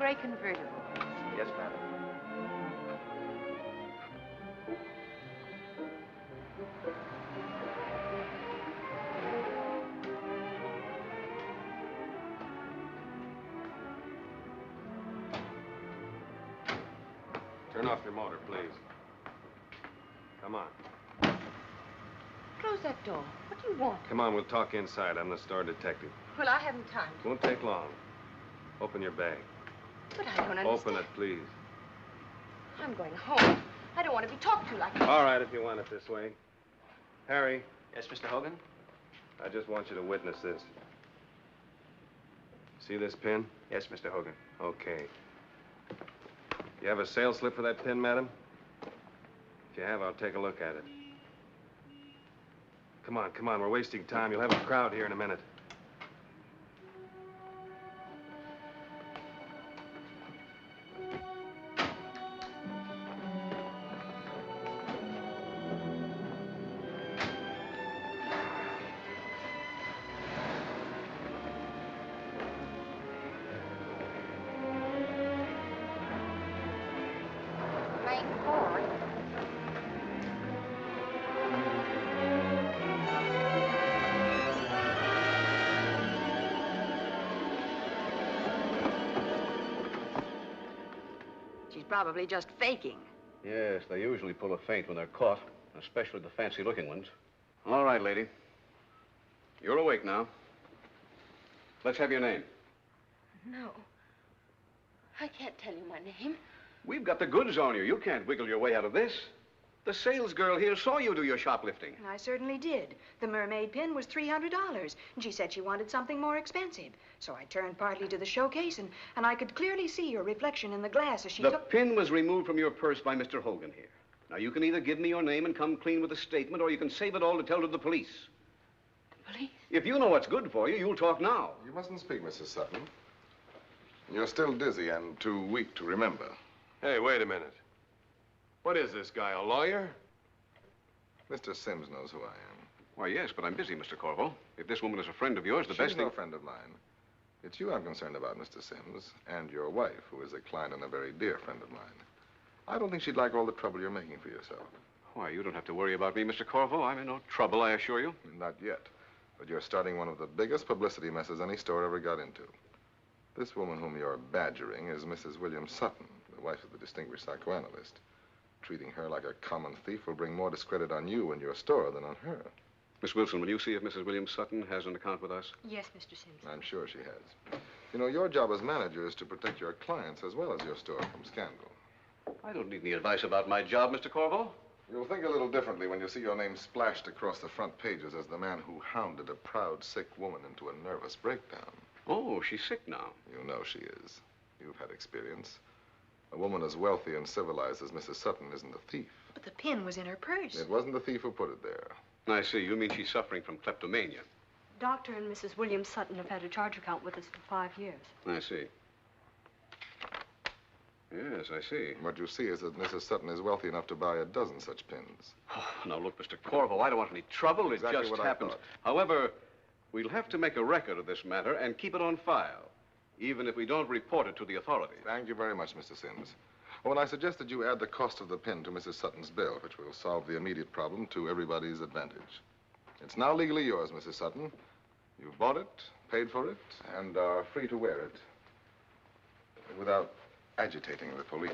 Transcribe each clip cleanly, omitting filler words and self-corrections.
gray convertible. Yes, madam. Turn off your motor, please. Come on. Close that door. What do you want? Come on, we'll talk inside. I'm the store detective. Well, I haven't time. Won't take long. Open your bag. But I don't understand. Open it, please. I'm going home. I don't want to be talked to like that. All right, if you want it this way. Harry. Yes, Mr. Hogan? I just want you to witness this. See this pin? Yes, Mr. Hogan. Okay. You have a sales slip for that pin, madam? If you have, I'll take a look at it. Come on, come on. We're wasting time. You'll have a crowd here in a minute. Probably just faking. Yes, they usually pull a feint when they're caught, especially the fancy-looking ones. All right, lady. You're awake now. Let's have your name. No. I can't tell you my name. We've got the goods on you. You can't wiggle your way out of this. The sales girl here saw you do your shoplifting. I certainly did. The mermaid pin was $300, and she said she wanted something more expensive. So I turned partly to the showcase, and I could clearly see your reflection in the glass as she The took... pin was removed from your purse by Mr. Hogan here. Now, you can either give me your name and come clean with a statement, or you can save it all to tell to the police. Police? If you know what's good for you, you'll talk now. You mustn't speak, Mrs. Sutton. You're still dizzy and too weak to remember. Hey, wait a minute. What is this guy, a lawyer? Mr. Sims knows who I am. Why, yes, but I'm busy, Mr. Korvo. If this woman is a friend of yours, the best She's thing... no friend of mine. It's you I'm concerned about, Mr. Sims, and your wife, who is a client and a very dear friend of mine. I don't think she'd like all the trouble you're making for yourself. Why, you don't have to worry about me, Mr. Korvo. I'm in no trouble, I assure you. Not yet. But you're starting one of the biggest publicity messes any store ever got into. This woman whom you're badgering is Mrs. William Sutton, the wife of the distinguished psychoanalyst. Treating her like a common thief will bring more discredit on you and your store than on her. Miss Wilson, will you see if Mrs. William Sutton has an account with us? Yes, Mr. Sims. I'm sure she has. You know, your job as manager is to protect your clients as well as your store from scandal. I don't need any advice about my job, Mr. Korvo. You'll think a little differently when you see your name splashed across the front pages as the man who hounded a proud, sick woman into a nervous breakdown. Oh, she's sick now. You know she is. You've had experience. A woman as wealthy and civilized as Mrs. Sutton isn't a thief. But the pin was in her purse. It wasn't the thief who put it there. I see. You mean she's suffering from kleptomania. Dr. and Mrs. William Sutton have had a charge account with us for 5 years. I see. Yes, I see. What you see is that Mrs. Sutton is wealthy enough to buy a dozen such pins. Oh, now, look, Mr. Korvo, I don't want any trouble. Exactly It just what I happened. thought. However, we'll have to make a record of this matter and keep it on file, even if we don't report it to the authorities. Thank you very much, Mr. Sims. Oh, and I suggested you add the cost of the pin to Mrs. Sutton's bill, which will solve the immediate problem to everybody's advantage. It's now legally yours, Mrs. Sutton. You've bought it, paid for it, and are free to wear it without agitating the police.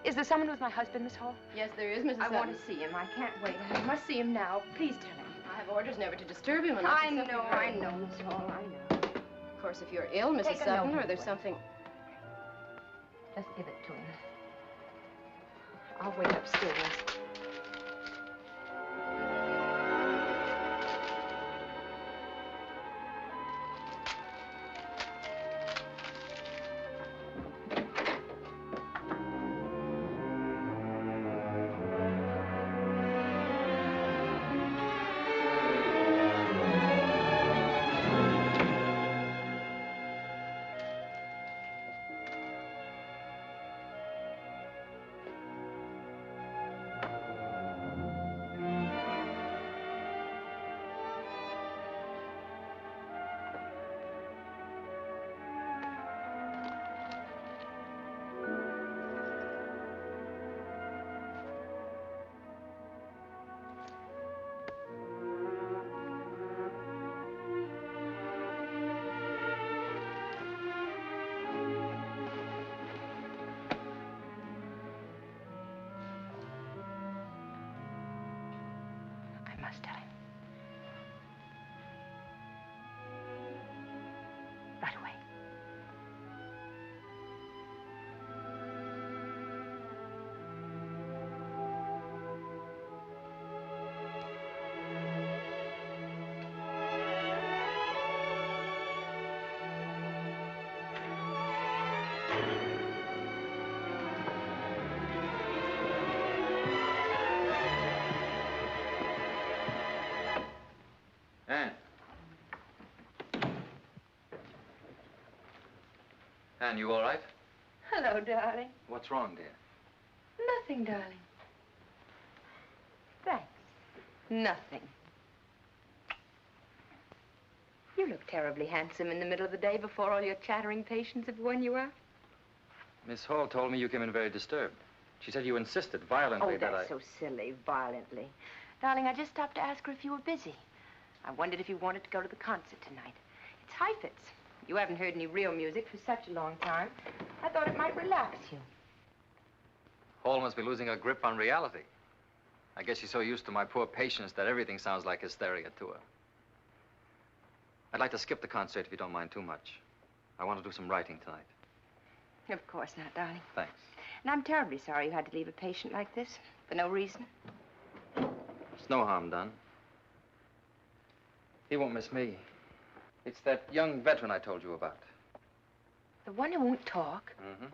Is there someone with my husband, Miss Hall? Yes, there is, Mrs. I Sutton. want to see him. I can't wait. I must see him now. Please tell him. I have orders never to disturb him unless I it's something know, very- Miss Hall, I know. Of course, if you're ill, Mrs. Take a Sutton, note or there's of it. something... Just give it to him. I'll wait upstairs. Ann, you all right? Hello, darling. What's wrong, dear? Nothing, darling. Thanks. Nothing. You look terribly handsome in the middle of the day before all your chattering patients have worn you out. Miss Hall told me you came in very disturbed. She said you insisted violently that I... Oh, that's so silly, violently. Darling, I just stopped to ask her if you were busy. I wondered if you wanted to go to the concert tonight. It's Heifetz. You haven't heard any real music for such a long time. I thought it might relax you. Hall must be losing her grip on reality. I guess she's so used to my poor patients that everything sounds like hysteria to her. I'd like to skip the concert if you don't mind too much. I want to do some writing tonight. Of course not, darling. Thanks. And I'm terribly sorry you had to leave a patient like this for no reason. There's no harm done. He won't miss me. It's that young veteran I told you about. The one who won't talk? Mm-hmm.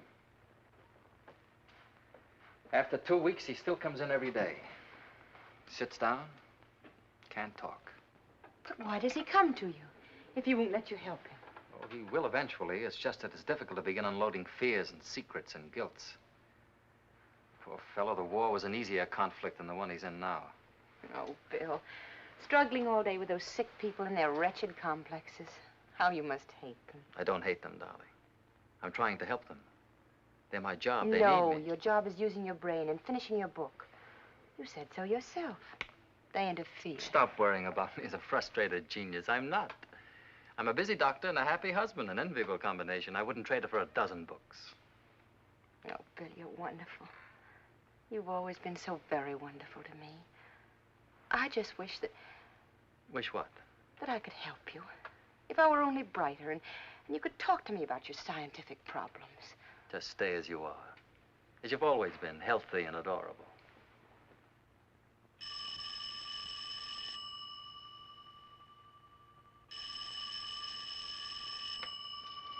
After 2 weeks, he still comes in every day. Sits down, can't talk. But why does he come to you if he won't let you help him? Oh, he will eventually. It's just that it's difficult to begin unloading fears and secrets and guilts. Poor fellow, the war was an easier conflict than the one he's in now. Oh, Bill. Struggling all day with those sick people and their wretched complexes. How you must hate them. I don't hate them, darling. I'm trying to help them. They're my job. They No, need me. your job is using your brain and finishing your book. You said so yourself. They interfere. Stop worrying about me as a frustrated genius. I'm not. I'm a busy doctor and a happy husband, an enviable combination. I wouldn't trade it for a dozen books. Oh, Bill, you're wonderful. You've always been so very wonderful to me. I just wish that... Wish what? That I could help you. If I were only brighter and you could talk to me about your scientific problems. Just stay as you are. As you've always been, healthy and adorable.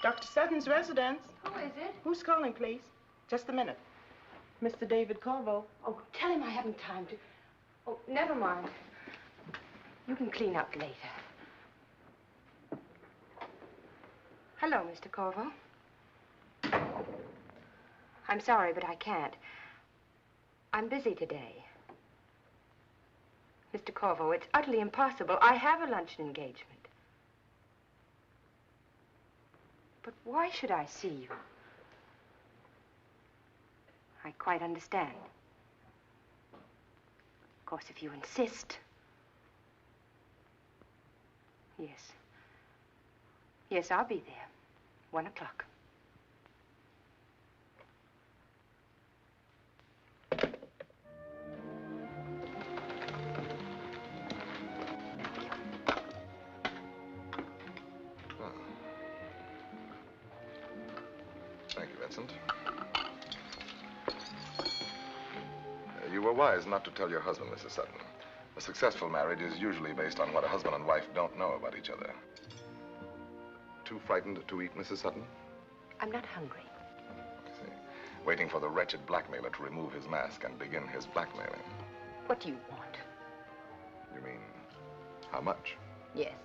Dr. Sutton's residence. Who is it? Who's calling, please? Just a minute. Mr. David Korvo. Oh, tell him I haven't time to... Oh, never mind. You can clean up later. Hello, Mr. Korvo. I'm sorry, but I can't. I'm busy today. Mr. Korvo, it's utterly impossible. I have a luncheon engagement. But why should I see you? I quite understand. Of course, if you insist. Yes. Yes, I'll be there. 1 o'clock. Thank you, Vincent. You were wise not to tell your husband, Mrs. Sutton. A successful marriage is usually based on what a husband and wife don't know about each other. Too frightened to eat, Mrs. Sutton? I'm not hungry. I see. Waiting for the wretched blackmailer to remove his mask and begin his blackmailing. What do you want? You mean, how much? Yes.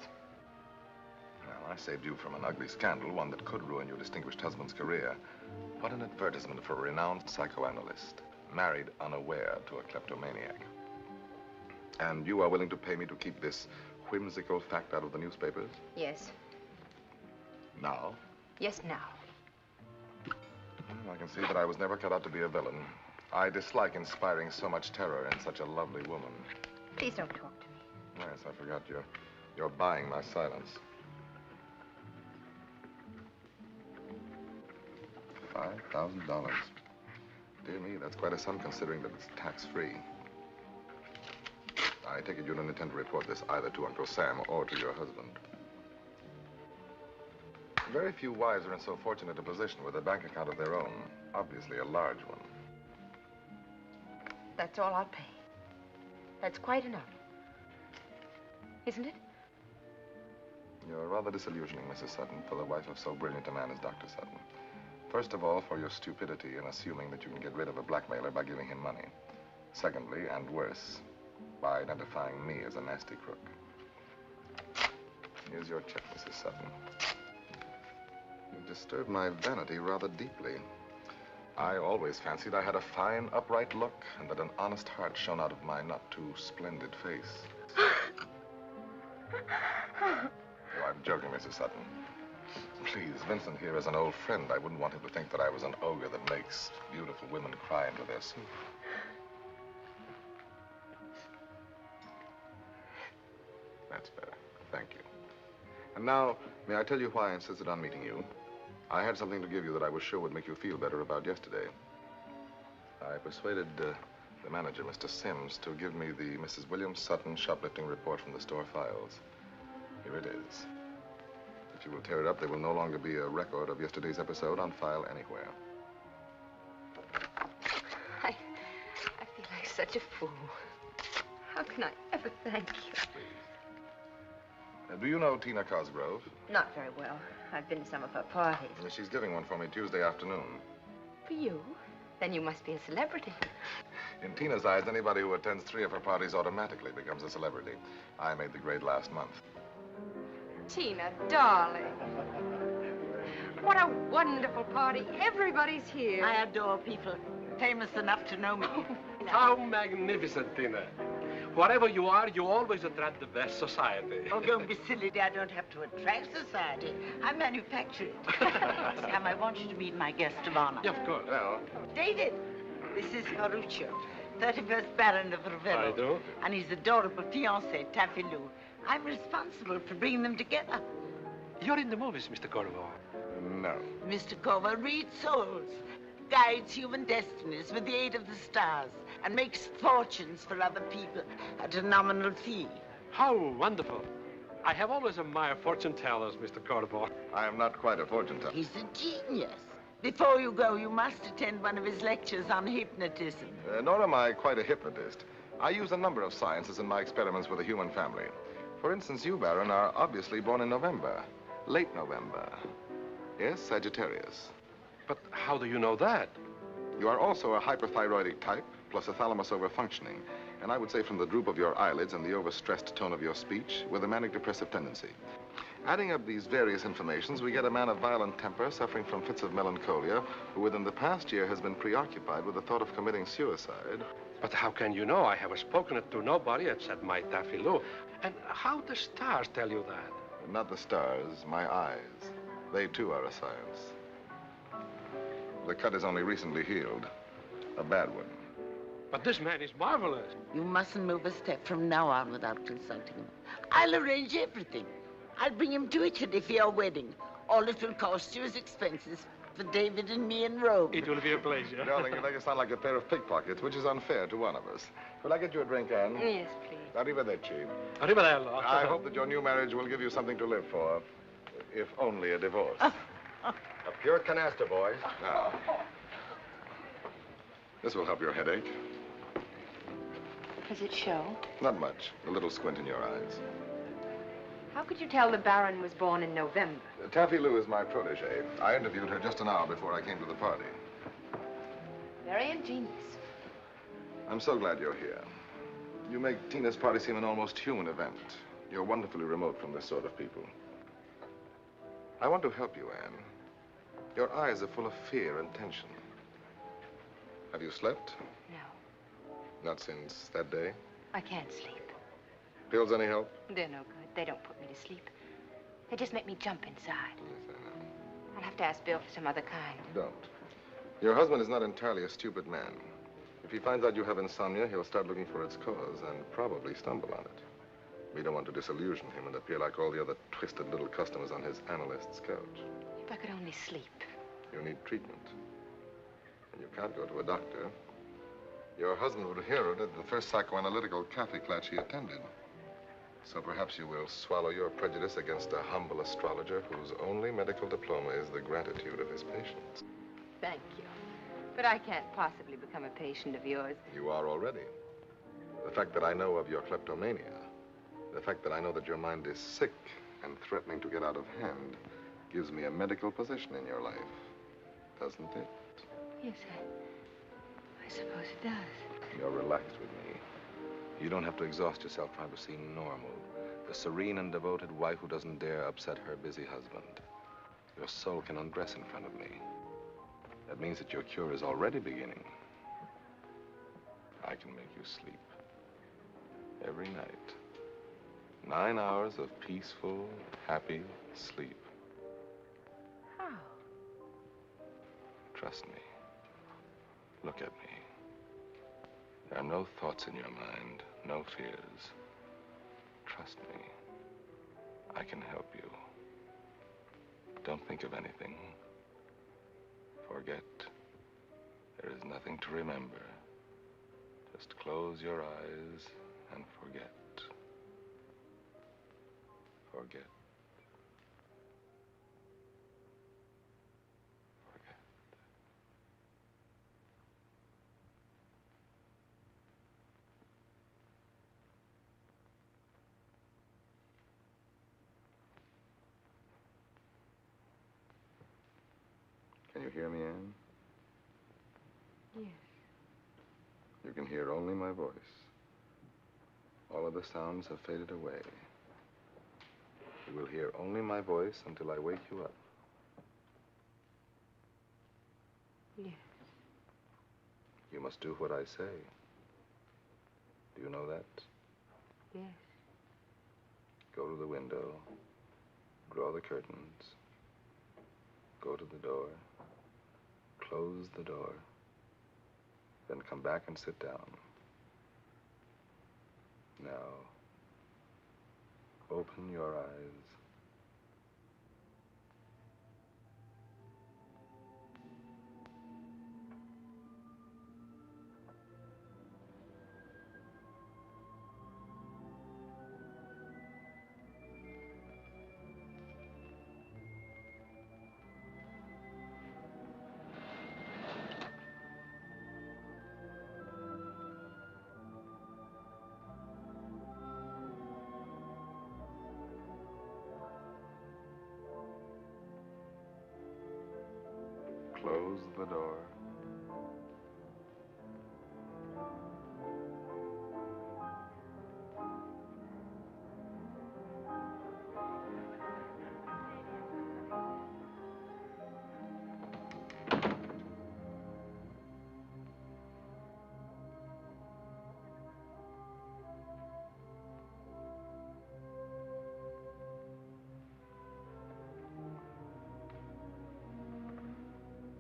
Well, I saved you from an ugly scandal, one that could ruin your distinguished husband's career. What an advertisement for a renowned psychoanalyst, married unaware to a kleptomaniac. And you are willing to pay me to keep this whimsical fact out of the newspapers? Yes. Now? Yes, now. Well, I can see that I was never cut out to be a villain. I dislike inspiring so much terror in such a lovely woman. Please don't talk to me. Yes, I forgot you're buying my silence. $5,000. Dear me, that's quite a sum considering that it's tax-free. I take it you don't intend to report this either to Uncle Sam or to your husband. Very few wives are in so fortunate a position with a bank account of their own, obviously a large one. That's all I'll pay. That's quite enough. Isn't it? You're rather disillusioning, Mrs. Sutton, for the wife of so brilliant a man as Dr. Sutton. First of all, for your stupidity in assuming that you can get rid of a blackmailer by giving him money. Secondly, and worse, by identifying me as a nasty crook. Here's your check, Mrs. Sutton. You disturbed my vanity rather deeply. I always fancied I had a fine, upright look and that an honest heart shone out of my not-too-splendid face. Oh, I'm joking, Mrs. Sutton. Please, Vincent here is an old friend. I wouldn't want him to think that I was an ogre that makes beautiful women cry into their soup. That's better. Thank you. And now, may I tell you why I insisted on meeting you? I had something to give you that I was sure would make you feel better about yesterday. I persuaded the manager, Mr. Sims, to give me the Mrs. William Sutton shoplifting report from the store files. Here it is. If you will tear it up, there will no longer be a record of yesterday's episode on file anywhere. I feel like such a fool. How can I ever thank you? Do you know Tina Cosgrove? Not very well. I've been to some of her parties. She's giving one for me Tuesday afternoon. For you? Then you must be a celebrity. In Tina's eyes, anybody who attends 3 of her parties automatically becomes a celebrity. I made the grade last month. Tina, darling. What a wonderful party. Everybody's here. I adore people famous enough to know me. How magnificent, Tina. Wherever you are, you always attract the best society. Oh, don't be silly, dear. I don't have to attract society. I manufacture it. Sam, I want you to meet my guest of honor. Yeah, of course. Well, David, this is Ferruccio, 31st Baron of Ravello. I do. And his adorable fiancée, Taffy Lou. I'm responsible for bringing them together. You're in the movies, Mr. Korvo. no. Mr. Korvo reads souls, guides human destinies with the aid of the stars, and makes fortunes for other people at a nominal fee. How wonderful. I have always admired fortune tellers, Mr. Korvo. I am not quite a fortune teller. He's a genius. Before you go, you must attend one of his lectures on hypnotism. Nor am I quite a hypnotist. I use a number of sciences in my experiments with the human family. For instance, you, Baron, are obviously born in November. Late November. Yes, Sagittarius. But how do you know that? You are also a hyperthyroidic type, plus a thalamus overfunctioning. And I would say from the droop of your eyelids and the overstressed tone of your speech, with a manic-depressive tendency. Adding up these various informations, we get a man of violent temper suffering from fits of melancholia, who within the past year has been preoccupied with the thought of committing suicide. But how can you know? I have spoken it to nobody except my Taffy Lou. And how the stars tell you that? Not the stars, my eyes. They, too, are a science. The cut is only recently healed. A bad one. But this man is marvelous. You mustn't move a step from now on without consulting him. I'll arrange everything. I'll bring him to Italy for your wedding. All it will cost you is expenses for David and me in Rome. It will be a pleasure. Darling, you make us sound like a pair of pickpockets, which is unfair to one of us. Will I get you a drink, Anne? Yes, please. Arrivederci. Arrivederci. I hope that your new marriage will give you something to live for, if only a divorce. A pure canasta, boys. Now, this will help your headache. Does it show? Not much. A little squint in your eyes. How could you tell the Baron was born in November? Taffy Lou is my protege. I interviewed her just an hour before I came to the party. Very ingenious. I'm so glad you're here. You make Tina's party seem an almost human event. You're wonderfully remote from this sort of people. I want to help you, Anne. Your eyes are full of fear and tension. Have you slept? No. Not since that day? I can't sleep. Pills any help? They're no good. They don't put me to sleep. They just make me jump inside. Yes, I know. I'll have to ask Bill for some other kind. Don't. Your husband is not entirely a stupid man. If he finds out you have insomnia, he'll start looking for its cause and probably stumble on it. We don't want to disillusion him and appear like all the other twisted little customers on his analyst's couch. If I could only sleep. You need treatment. And you can't go to a doctor. Your husband would hear it at the first psychoanalytical cafe class he attended. So perhaps you will swallow your prejudice against a humble astrologer whose only medical diploma is the gratitude of his patients. Thank you. But I can't possibly become a patient of yours. You are already. The fact that I know of your kleptomania, the fact that I know that your mind is sick and threatening to get out of hand, gives me a medical position in your life, doesn't it? Yes, I suppose it does. You're relaxed with me. You don't have to exhaust yourself trying to seem normal. The serene and devoted wife who doesn't dare upset her busy husband. your soul can undress in front of me. That means that your cure is already beginning. I can make you sleep. Every night. 9 hours of peaceful, happy sleep. How? Trust me. Look at me. There are no thoughts in your mind, no fears. Trust me. I can help you. Don't think of anything. Forget. There is nothing to remember. Just close your eyes and forget. Forget. Forget. Can you hear me, Anne? Yes. You can hear only my voice. All other sounds have faded away. You will hear only my voice until I wake you up. Yes. You must do what I say. Do you know that? Yes. Go to the window. Draw the curtains. Go to the door. Close the door. Then come back and sit down. Now, open your eyes. Close the door.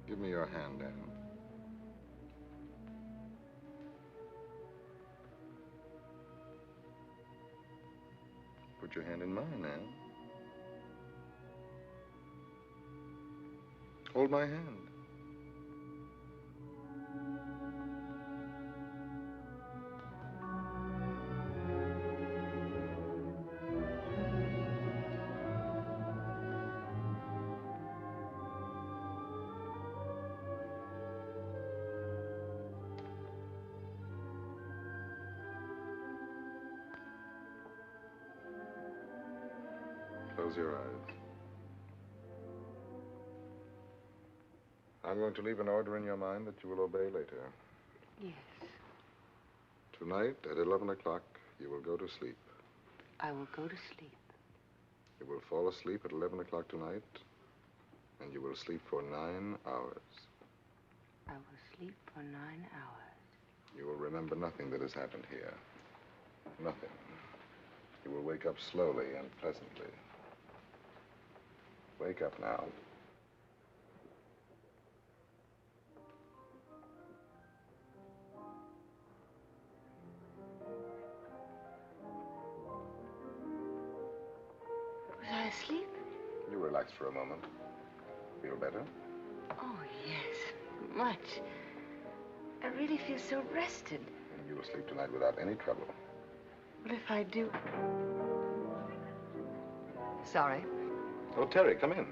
Give me your hand, Anne. Put your hand in mine, Anne. Hold my hand. Close your eyes. I'm going to leave an order in your mind that you will obey later. Yes. Tonight, at 11 o'clock, you will go to sleep. I will go to sleep. You will fall asleep at 11 o'clock tonight, and you will sleep for 9 hours. I will sleep for 9 hours. You will remember nothing that has happened here. Nothing. You will wake up slowly and pleasantly. Wake up now. Was I asleep? You relax for a moment. Feel better? Oh, yes. Much. I really feel so rested. And you will sleep tonight without any trouble. But if I do... Sorry. Oh, Terry, come in.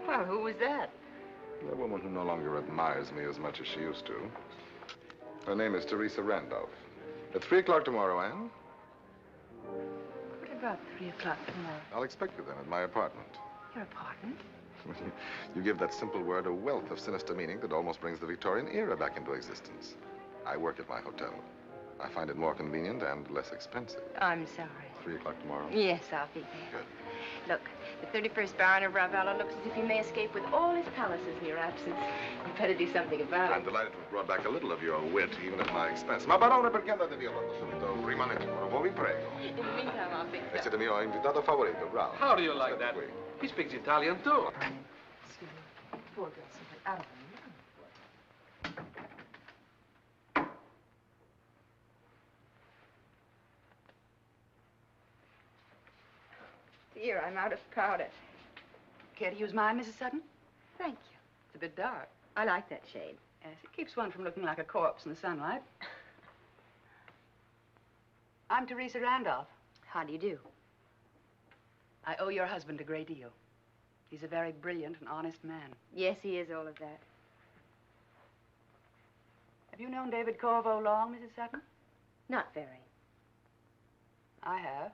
Well, who was that? A woman who no longer admires me as much as she used to. Her name is Theresa Randolph. At 3 o'clock tomorrow, Anne? What about 3 o'clock tomorrow? I'll expect you then at my apartment. Your apartment? You give that simple word a wealth of sinister meaning that almost brings the Victorian era back into existence. I work at my hotel. I find it more convenient and less expensive. I'm sorry. 3 o'clock tomorrow? Yes, I'll be there. Good. Look, the 31st Baron of Ravello looks as if he may escape with all his palaces in your absence. You better do something about it. I'm delighted to have brought back a little of your wit, even at my expense. Ma barone, perché andate via tanto subito? Rimanete ancora, vi prego. In the meantime, I'll fix E that. siete mio invitato favorito, bravo. How do you like that? Qui. He speaks Italian, too. Excuse me. Poor girl, something out of her mind. Dear, I'm out of powder. Care to use mine, Mrs. Sutton? Thank you. It's a bit dark. I like that shade. Yes, it keeps one from looking like a corpse in the sunlight. I'm Theresa Randolph. How do you do? I owe your husband a great deal. He's a very brilliant and honest man. Yes, he is all of that. Have you known David Korvo long, Mrs. Sutton? Not very. I have.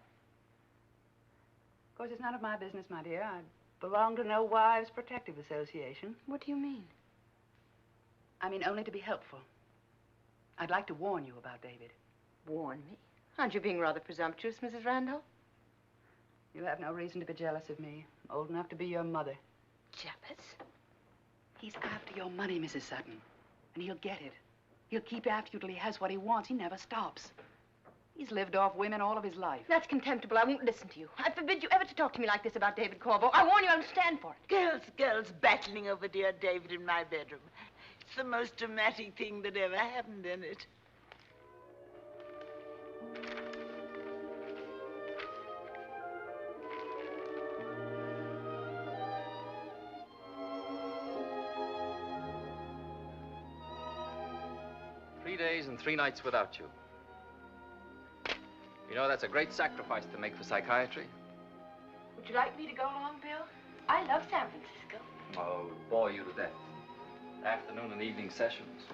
Of course, it's none of my business, my dear. I belong to no Wives Protective Association. What do you mean? I mean only to be helpful. I'd like to warn you about David. Warn me? Aren't you being rather presumptuous, Mrs. Randolph? You have no reason to be jealous of me. I'm old enough to be your mother. Jealous? He's after your money, Mrs. Sutton. And he'll get it. He'll keep after you till he has what he wants. He never stops. He's lived off women all of his life. That's contemptible. I won't listen to you. I forbid you ever to talk to me like this about David Korvo. I warn you, I'll stand for it. Girls battling over dear David in my bedroom. It's the most dramatic thing that ever happened in it. Three days and 3 nights without you. You know, that's a great sacrifice to make for psychiatry. Would you like me to go along, Bill? I love San Francisco. Oh, it would bore you to death. Afternoon and evening sessions.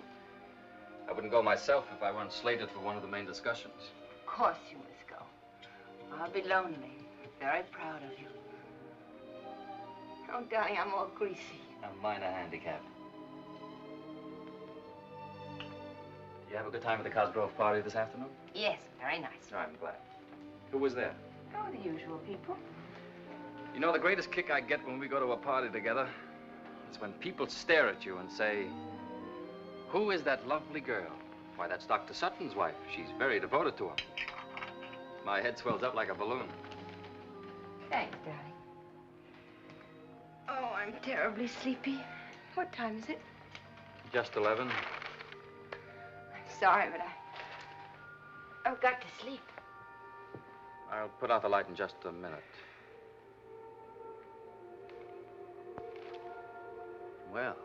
I wouldn't go myself if I weren't slated for one of the main discussions. Of course you must go. I'll be lonely. Very proud of you. Oh, darling, I'm all greasy. A minor handicap. You have a good time at the Cosgrove party this afternoon? Yes, very nice. Oh, I'm glad. Who was there? Oh, the usual people. You know, the greatest kick I get when we go to a party together is when people stare at you and say, "Who is that lovely girl?" Why, that's Dr. Sutton's wife. She's very devoted to him. My head swells up like a balloon. Thanks, darling. Oh, I'm terribly sleepy. What time is it? Just 11. I'm sorry, but I've got to sleep. I'll put out the light in just a minute. Well,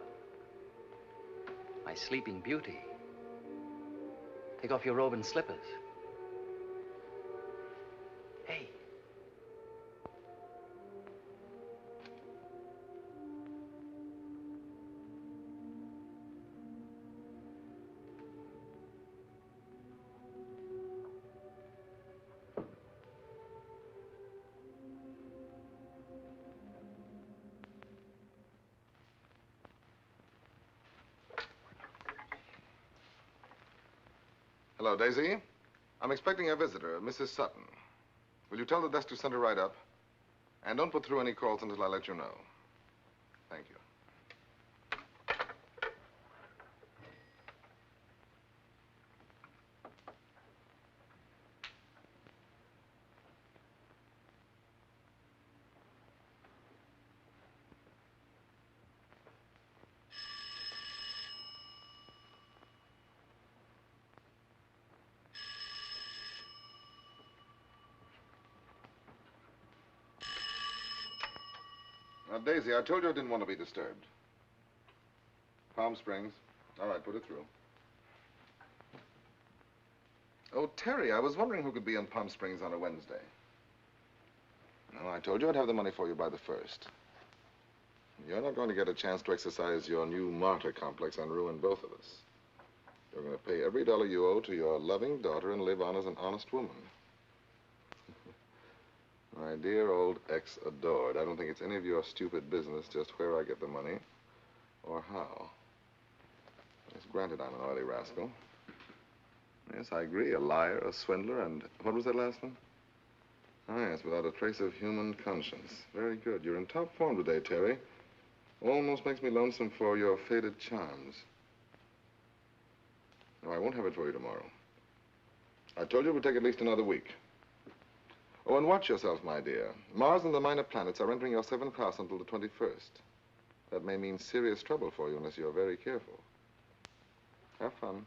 my sleeping beauty. Take off your robe and slippers. Hey. Hello, Daisy. I'm expecting a visitor, Mrs. Sutton. Will you tell the desk to send her right up? And don't put through any calls until I let you know. Thank you. Now, Daisy, I told you I didn't want to be disturbed. Palm Springs. All right, put it through. Oh, Terry, I was wondering who could be in Palm Springs on a Wednesday. No, I told you I'd have the money for you by the 1st. You're not going to get a chance to exercise your new martyr complex and ruin both of us. You're going to pay every dollar you owe to your loving daughter and live on as an honest woman. My dear old ex-adored, I don't think it's any of your stupid business just where I get the money or how. Yes, granted I'm an oily rascal. Yes, I agree. A liar, a swindler, and what was that last one? Oh, yes, without a trace of human conscience. Very good. You're in top form today, Terry. Almost makes me lonesome for your faded charms. No, I won't have it for you tomorrow. I told you it would take at least another week. Oh, and watch yourself, my dear. Mars and the minor planets are entering your 7th house until the 21st. That may mean serious trouble for you unless you're very careful. Have fun.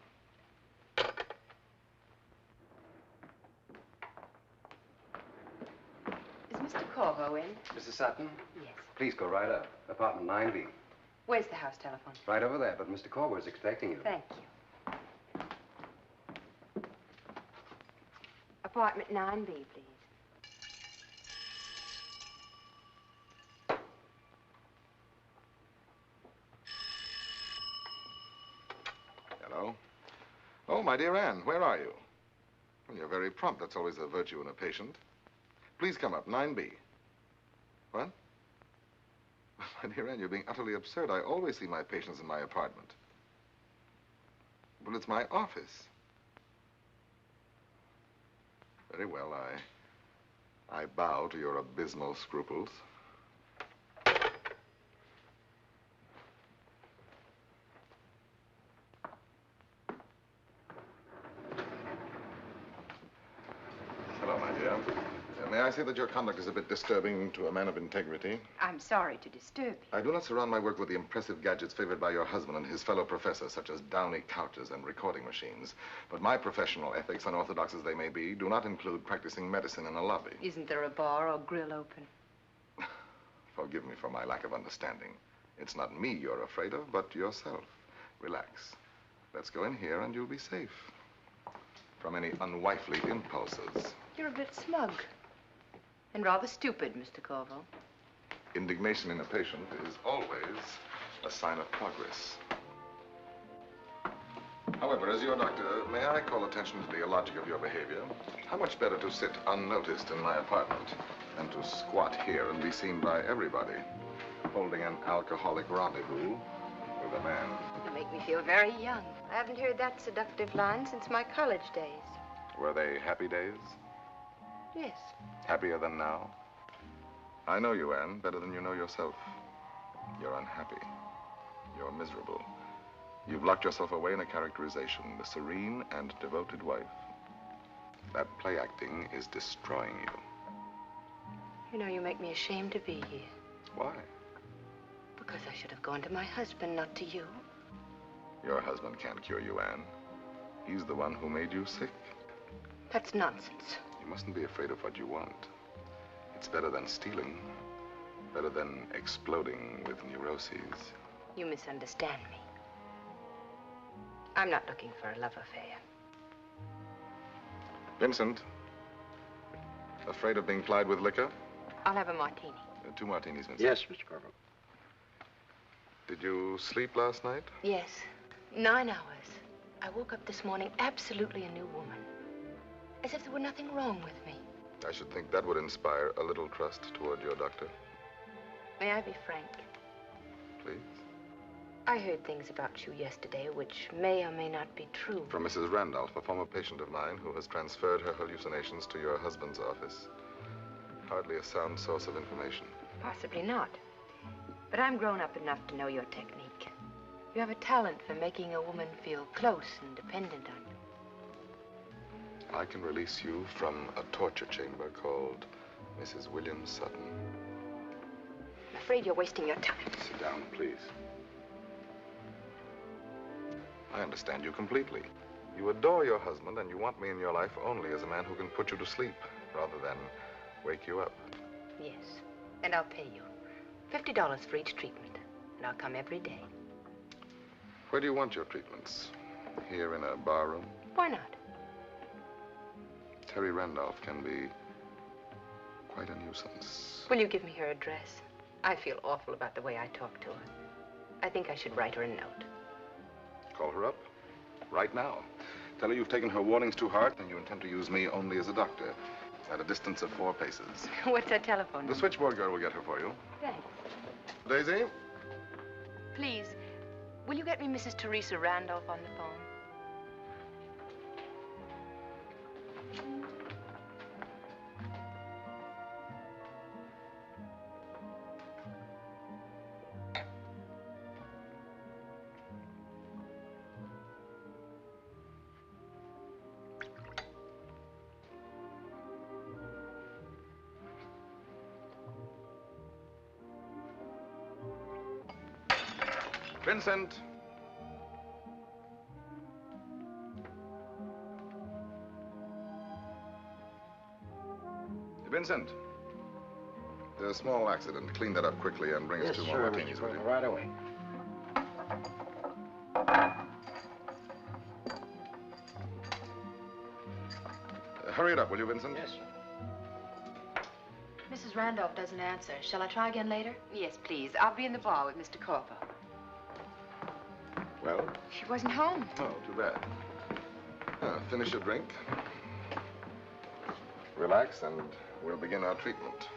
Is Mr. Korvo in? Mrs. Sutton? Yes. Please go right up. Apartment 9B. Where's the house telephone? Right over there, but Mr. Korvo is expecting you. Thank you. Apartment 9B, please. Hello? Oh, my dear Anne, where are you? Well, you're very prompt. That's always a virtue in a patient. Please come up, 9B. What? My dear Anne, you're being utterly absurd. I always see my patients in my apartment. Well, it's my office. Very well, I bow to your abysmal scruples. Hello, my dear. May I say that your conduct is a bit disturbing to a man of integrity? I'm sorry to disturb you. I do not surround my work with the impressive gadgets favored by your husband and his fellow professors, such as downy couches and recording machines. But my professional ethics, unorthodox as they may be, do not include practicing medicine in a lobby. Isn't there a bar or grill open? Forgive me for my lack of understanding. It's not me you're afraid of, but yourself. Relax. Let's go in here and you'll be safe from any unwifely impulses. You're a bit smug. And rather stupid, Mr. Korvo. Indignation in a patient is always a sign of progress. However, as your doctor, may I call attention to the illogic of your behavior? How much better to sit unnoticed in my apartment than to squat here and be seen by everybody, holding an alcoholic rendezvous with a man. You make me feel very young. I haven't heard that seductive line since my college days. Were they happy days? Yes. Happier than now? I know you, Anne, better than you know yourself. You're unhappy. You're miserable. You've locked yourself away in a characterization, the serene and devoted wife. That play acting is destroying you. You know, you make me ashamed to be here. Why? Because I should have gone to my husband, not to you. Your husband can't cure you, Anne. He's the one who made you sick. That's nonsense. You mustn't be afraid of what you want. It's better than stealing. Better than exploding with neuroses. You misunderstand me. I'm not looking for a love affair. Vincent, afraid of being plied with liquor? I'll have a martini. 2 martinis, Vincent. Yes, Mr. Korvo. Did you sleep last night? Yes. 9 hours. I woke up this morning absolutely a new woman. As if there were nothing wrong with me. I should think that would inspire a little trust toward your doctor. May I be frank? Please? I heard things about you yesterday which may or may not be true. From Mrs. Randolph, a former patient of mine who has transferred her hallucinations to your husband's office. Hardly a sound source of information. Possibly not. But I'm grown up enough to know your technique. You have a talent for making a woman feel close and dependent on you. I can release you from a torture chamber called Mrs. William Sutton. I'm afraid you're wasting your time. Sit down, please. I understand you completely. You adore your husband, and you want me in your life only as a man who can put you to sleep, rather than wake you up. Yes, and I'll pay you. $50 for each treatment, and I'll come every day. Where do you want your treatments? Here in a bar room? Why not? Theresa Randolph can be quite a nuisance. Will you give me her address? I feel awful about the way I talk to her. I think I should write her a note. Call her up. Right now. Tell her you've taken her warnings to heart and you intend to use me only as a doctor. At a distance of 4 paces. What's her telephone number? The switchboard girl will get her for you. Thanks. Daisy? Please, will you get me Mrs. Theresa Randolph on the phone? Vincent. Vincent. There's a small accident. Clean that up quickly and bring us 2 more martinis, will you? Right away. Hurry it up, will you, Vincent? Yes, sir. Mrs. Randolph doesn't answer. Shall I try again later? Yes, please. I'll be in the bar with Mr. Korvo. Well? She wasn't home. Oh, too bad. Finish your drink. Relax, and we'll begin our treatment.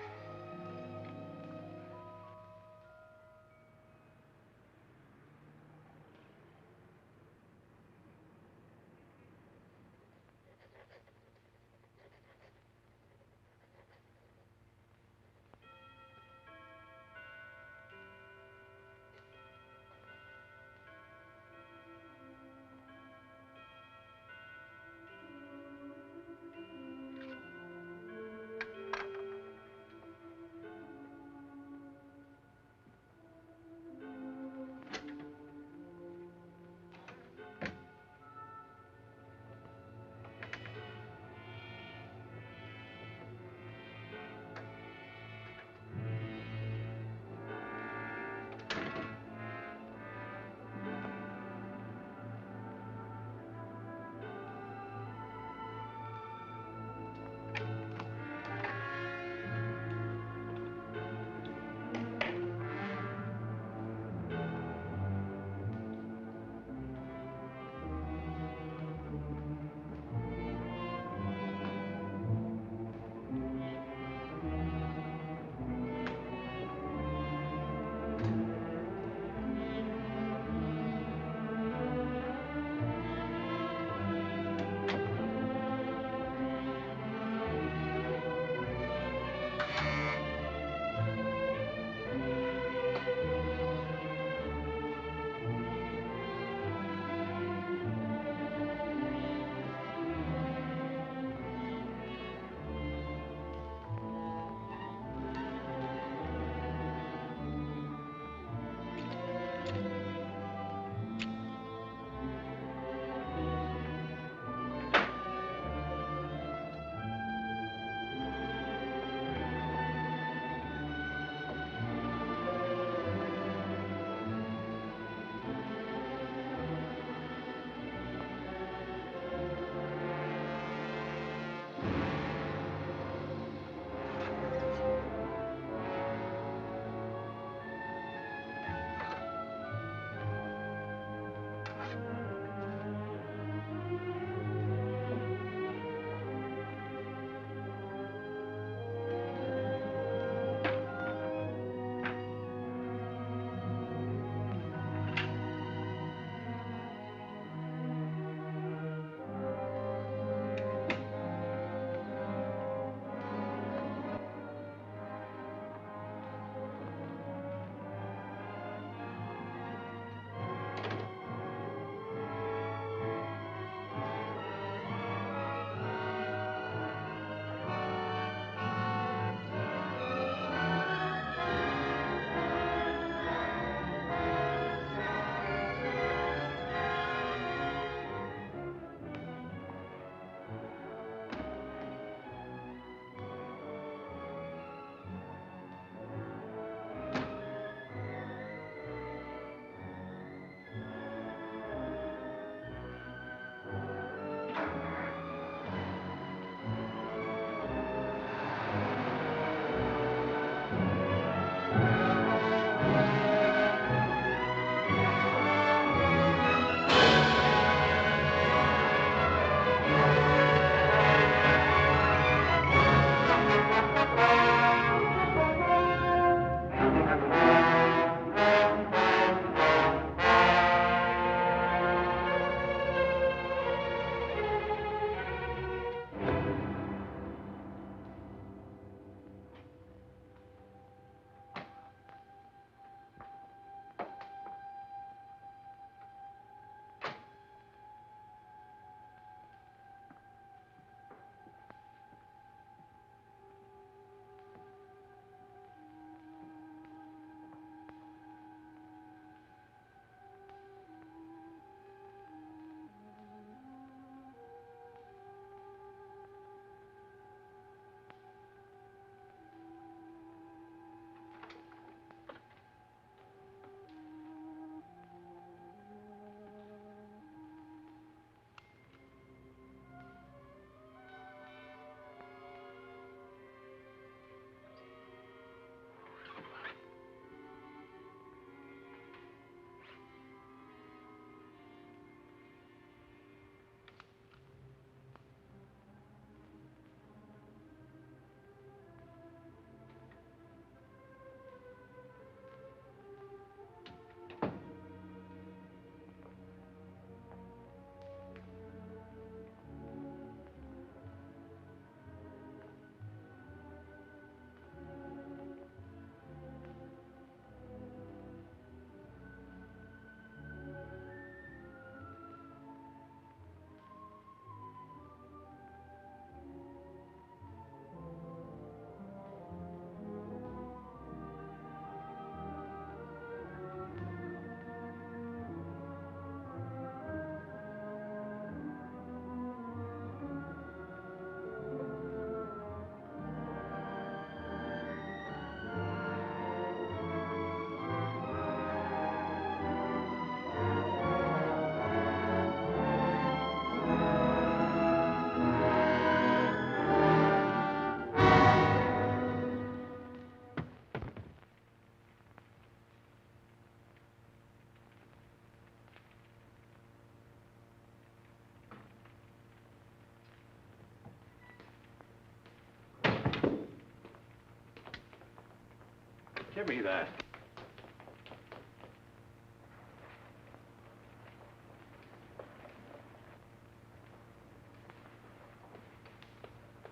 Give me that.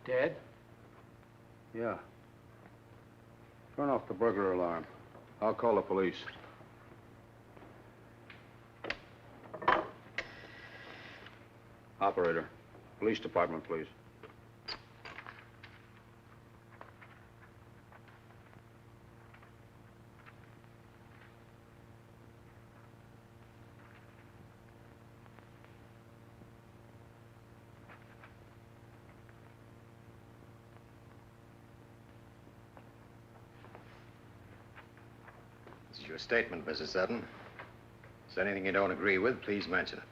Dead? Yeah. Turn off the burglar alarm. I'll call the police. Operator, police department, please. This is your statement, Mrs. Sutton. If there's anything you don't agree with, please mention it.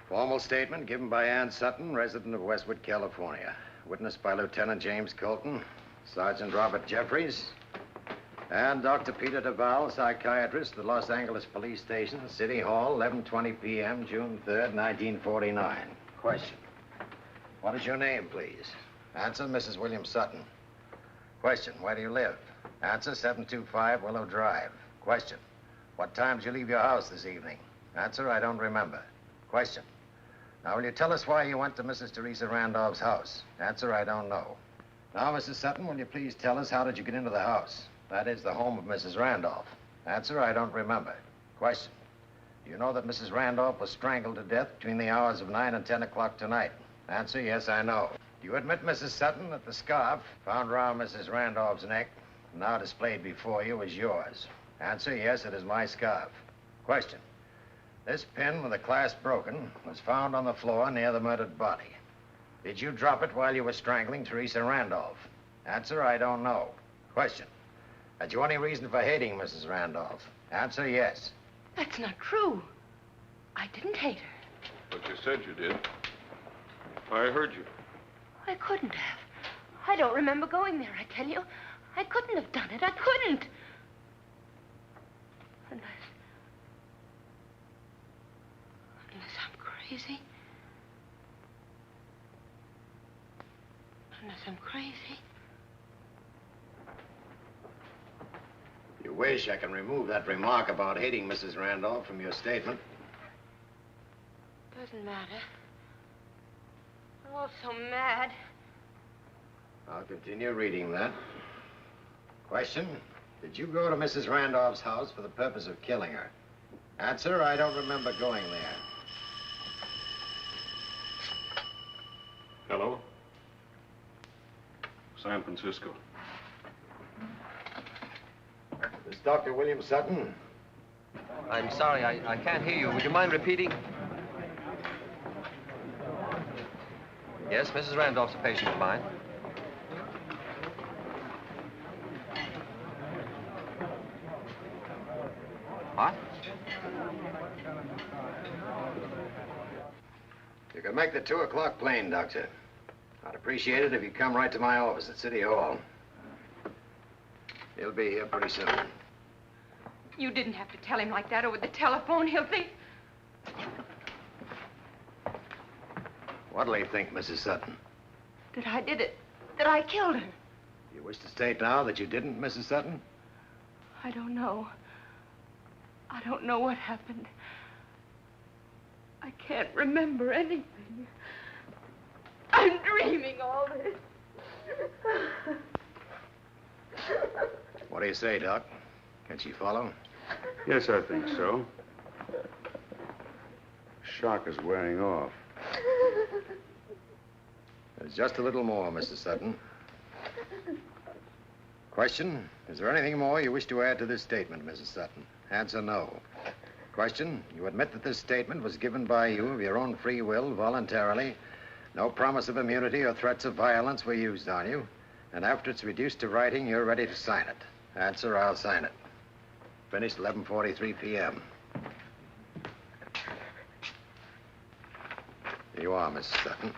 Formal statement given by Ann Sutton, resident of Westwood, California. Witnessed by Lieutenant James Colton, Sergeant Robert Jeffries, and Dr. Peter DeVal, psychiatrist at the Los Angeles Police Station, City Hall, 11:20 p.m., June 3rd, 1949. Question. What is your name, please? Answer, Mrs. William Sutton. Question. Where do you live? Answer, 725 Willow Drive. Question. What time did you leave your house this evening? Answer, I don't remember. Question. Now, will you tell us why you went to Mrs. Theresa Randolph's house? Answer, I don't know. Now, Mrs. Sutton, will you please tell us how did you get into the house? That is, the home of Mrs. Randolph. Answer, I don't remember. Question. Do you know that Mrs. Randolph was strangled to death between the hours of 9 and 10 o'clock tonight? Answer, yes, I know. Do you admit, Mrs. Sutton, that the scarf found around Mrs. Randolph's neck, now displayed before you, is yours? Answer, yes, it is my scarf. Question. This pin with the clasp broken was found on the floor near the murdered body. Did you drop it while you were strangling Theresa Randolph? Answer, I don't know. Question. Had you any reason for hating Mrs. Randolph? Answer, yes. That's not true. I didn't hate her. But you said you did. I heard you. I couldn't have. I don't remember going there, I tell you. I couldn't have done it. I couldn't. Unless I'm crazy. Unless I'm crazy. If you wish, I can remove that remark about hating Mrs. Randolph from your statement. Doesn't matter. I'm all so mad. I'll continue reading that. Question. Did you go to Mrs. Randolph's house for the purpose of killing her? Answer, I don't remember going there. Hello? San Francisco. This is Dr. William Sutton. I'm sorry, I can't hear you. Would you mind repeating? Yes, Mrs. Randolph's a patient of mine. What? You can make the 2 o'clock plane, Doctor. I'd appreciate it if you'd come right to my office at City Hall. He'll be here pretty soon. You didn't have to tell him like that over the telephone. He'll think... What'll he think, Mrs. Sutton? that I did it. That I killed her. You wish to state now that you didn't, Mrs. Sutton? I don't know. I don't know what happened. I can't remember anything. I'm dreaming all this. What do you say, Doc? Can she follow? Yes, I think so. Shock is wearing off. There's just a little more, Mrs. Sutton. Question, is there anything more you wish to add to this statement, Mrs. Sutton? Answer, no. Question, you admit that this statement was given by you of your own free will, voluntarily. No promise of immunity or threats of violence were used on you. And after it's reduced to writing, you're ready to sign it. Answer, I'll sign it. Finished 11:43 p.m. Here you are, Mrs. Sutton.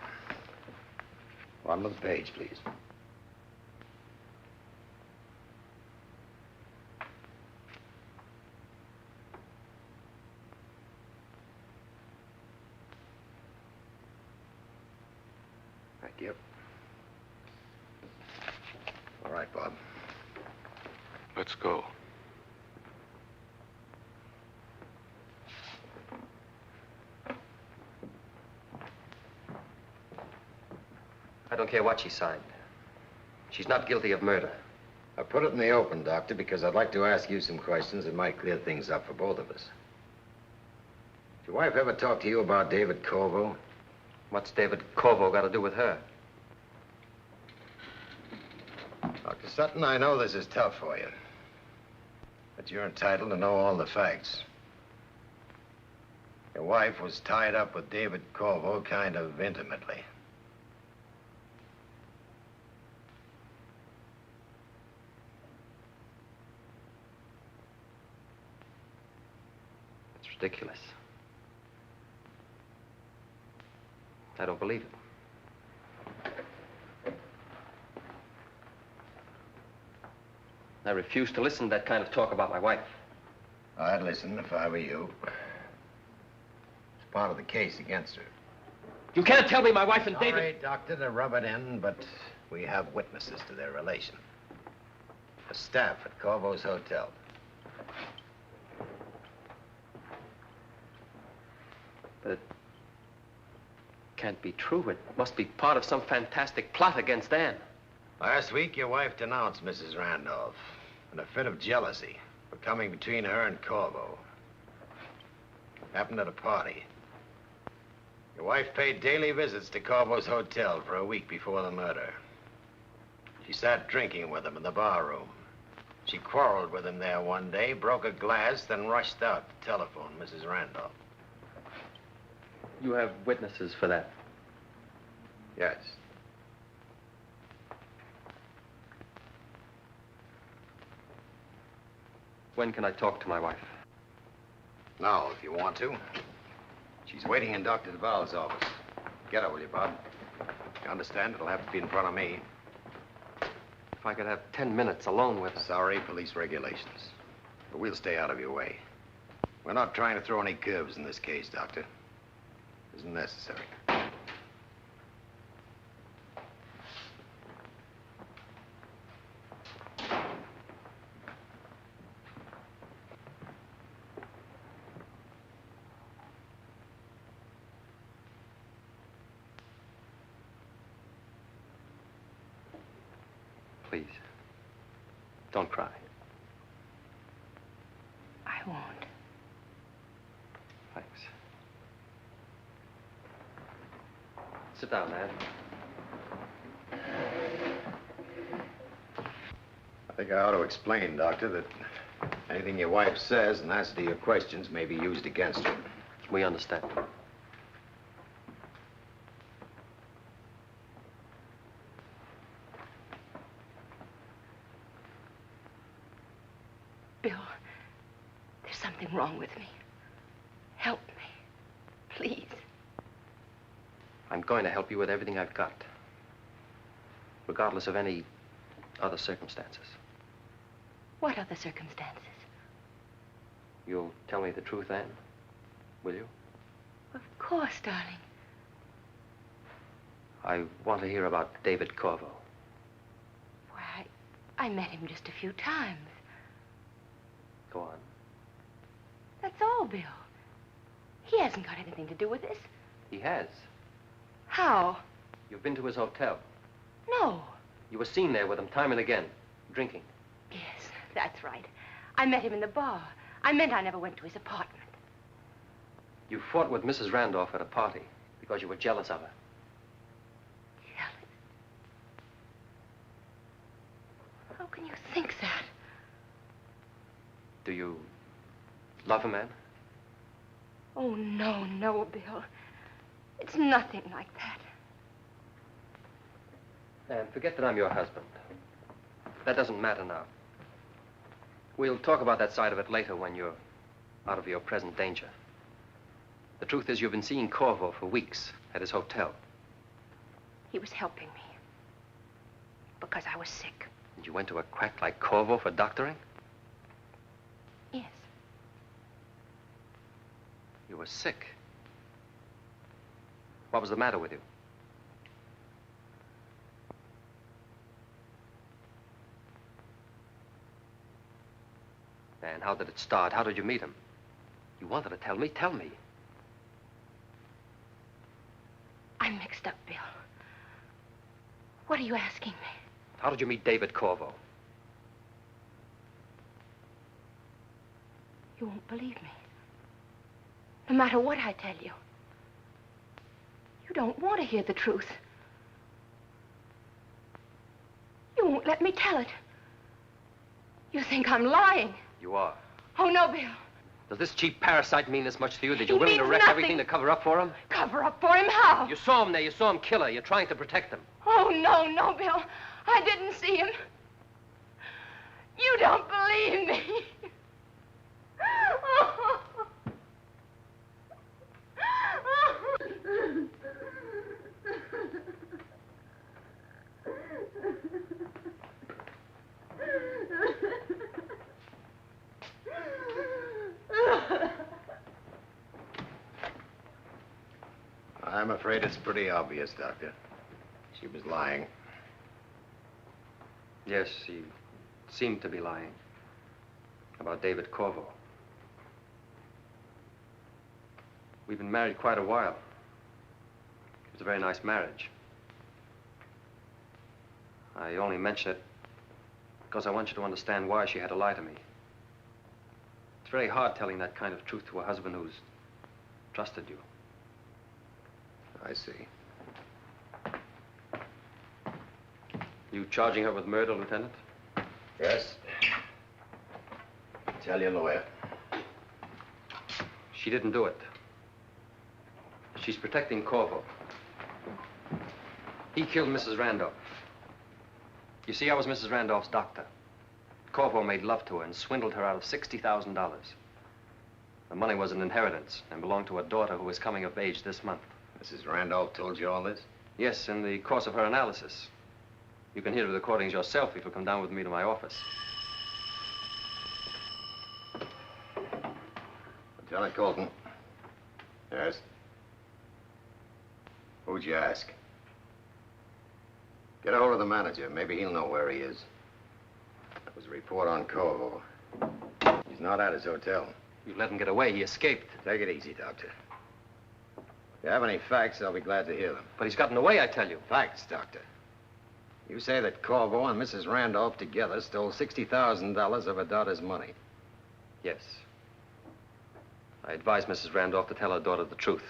Bottom of the page, please. Thank you. All right, Bob. Let's go. I don't care what she signed. She's not guilty of murder. I put it in the open, Doctor, because I'd like to ask you some questions that might clear things up for both of us. Did your wife ever talk to you about David Korvo? What's David Korvo got to do with her? Dr. Sutton, I know this is tough for you, but you're entitled to know all the facts. Your wife was tied up with David Korvo kind of intimately. It's ridiculous. I don't believe it. I refuse to listen to that kind of talk about my wife. I'd listen if I were you. It's part of the case against her. You can't tell me my wife and David... Sorry, Doctor, to rub it in, but we have witnesses to their relation. The staff at Korvo's hotel. But it can't be true. It must be part of some fantastic plot against Ann. Last week, your wife denounced Mrs. Randolph in a fit of jealousy for coming between her and Korvo. Happened at a party. Your wife paid daily visits to Korvo's hotel for a week before the murder. She sat drinking with him in the bar room. She quarreled with him there one day, broke a glass, then rushed out to telephone Mrs. Randolph. You have witnesses for that? Yes. When can I talk to my wife? Now, if you want to. She's waiting in Dr. Duval's office. Get her, will you, Bob? You understand? It'll have to be in front of me. If I could have 10 minutes alone with her. Sorry, police regulations. But we'll stay out of your way. We're not trying to throw any curves in this case, Doctor. Isn't necessary. Please, don't cry. I won't. Thanks. Sit down, Ann. I think I ought to explain, Doctor, that anything your wife says in answer to your questions may be used against her. We understand. Bill, there's something wrong with me. Help me, please. I'm going to help you with everything I've got, regardless of any other circumstances. What other circumstances? You'll tell me the truth, Ann? Will you? Of course, darling. I want to hear about David Korvo. Why, I met him just a few times. Go on. That's all, Bill. He hasn't got anything to do with this. He has. How? You've been to his hotel. No. You were seen there with him time and again, drinking. Yes, that's right. I met him in the bar. I meant I never went to his apartment. You fought with Mrs. Randolph at a party because you were jealous of her. Jealous? How can you think that? Do you love him, Ann? Oh, no, no, Bill. It's nothing like that. Ann, forget that I'm your husband. That doesn't matter now. We'll talk about that side of it later when you're out of your present danger. The truth is, you've been seeing Korvo for weeks at his hotel. He was helping me. Because I was sick. And you went to a quack like Korvo for doctoring? Yes. You were sick. What was the matter with you? Ann? How did it start? How did you meet him? You wanted to tell me? Tell me. I'm mixed up, Bill. What are you asking me? How did you meet David Korvo? You won't believe me. No matter what I tell you. You don't want to hear the truth. You won't let me tell it. You think I'm lying. You are. Oh, no, Bill. Does this cheap parasite mean this much to you that you're He willing to means wreck nothing. everything to cover up for him? Cover up for him? How? You saw him there. You saw him kill her. You're trying to protect him. Oh, no, Bill. I didn't see him. You don't believe me. I'm afraid it's pretty obvious, Doctor. She was lying. Yes, he seemed to be lying. About David Korvo. We've been married quite a while. It was a very nice marriage. I only mention it because I want you to understand why she had to lie to me. It's very hard telling that kind of truth to a husband who's trusted you. I see. You charging her with murder, Lieutenant? Yes. Tell your lawyer. She didn't do it. She's protecting Korvo. He killed Mrs. Randolph. You see, I was Mrs. Randolph's doctor. Korvo made love to her and swindled her out of $60,000. The money was an inheritance and belonged to a daughter who was coming of age this month. Mrs. Randolph told you all this? Yes, in the course of her analysis. You can hear the recordings yourself if you'll come down with me to my office. Lieutenant Colton. Yes? Who'd you ask? Get a hold of the manager. Maybe he'll know where he is. That was a report on Korvo. He's not at his hotel. You let him get away. He escaped. Take it easy, Doctor. If you have any facts, I'll be glad to hear them. But he's gotten away, I tell you. Facts, Doctor. You say that Korvo and Mrs. Randolph together stole $60,000 of her daughter's money. Yes. I advised Mrs. Randolph to tell her daughter the truth.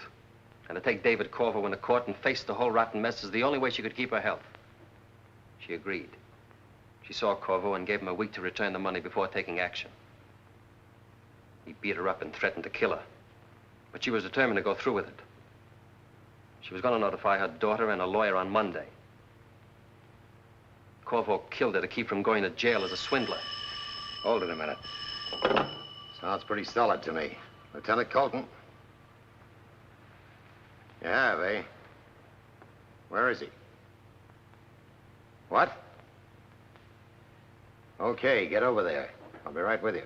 And to take David Korvo into court and face the whole rotten mess is the only way she could keep her health. She agreed. She saw Korvo and gave him a week to return the money before taking action. He beat her up and threatened to kill her. But she was determined to go through with it. She was going to notify her daughter and a lawyer on Monday. Korvo killed her to keep from going to jail as a swindler. Hold it a minute. Sounds pretty solid to me. Lieutenant Colton? You have, eh? Where is he? What? Okay, get over there. I'll be right with you.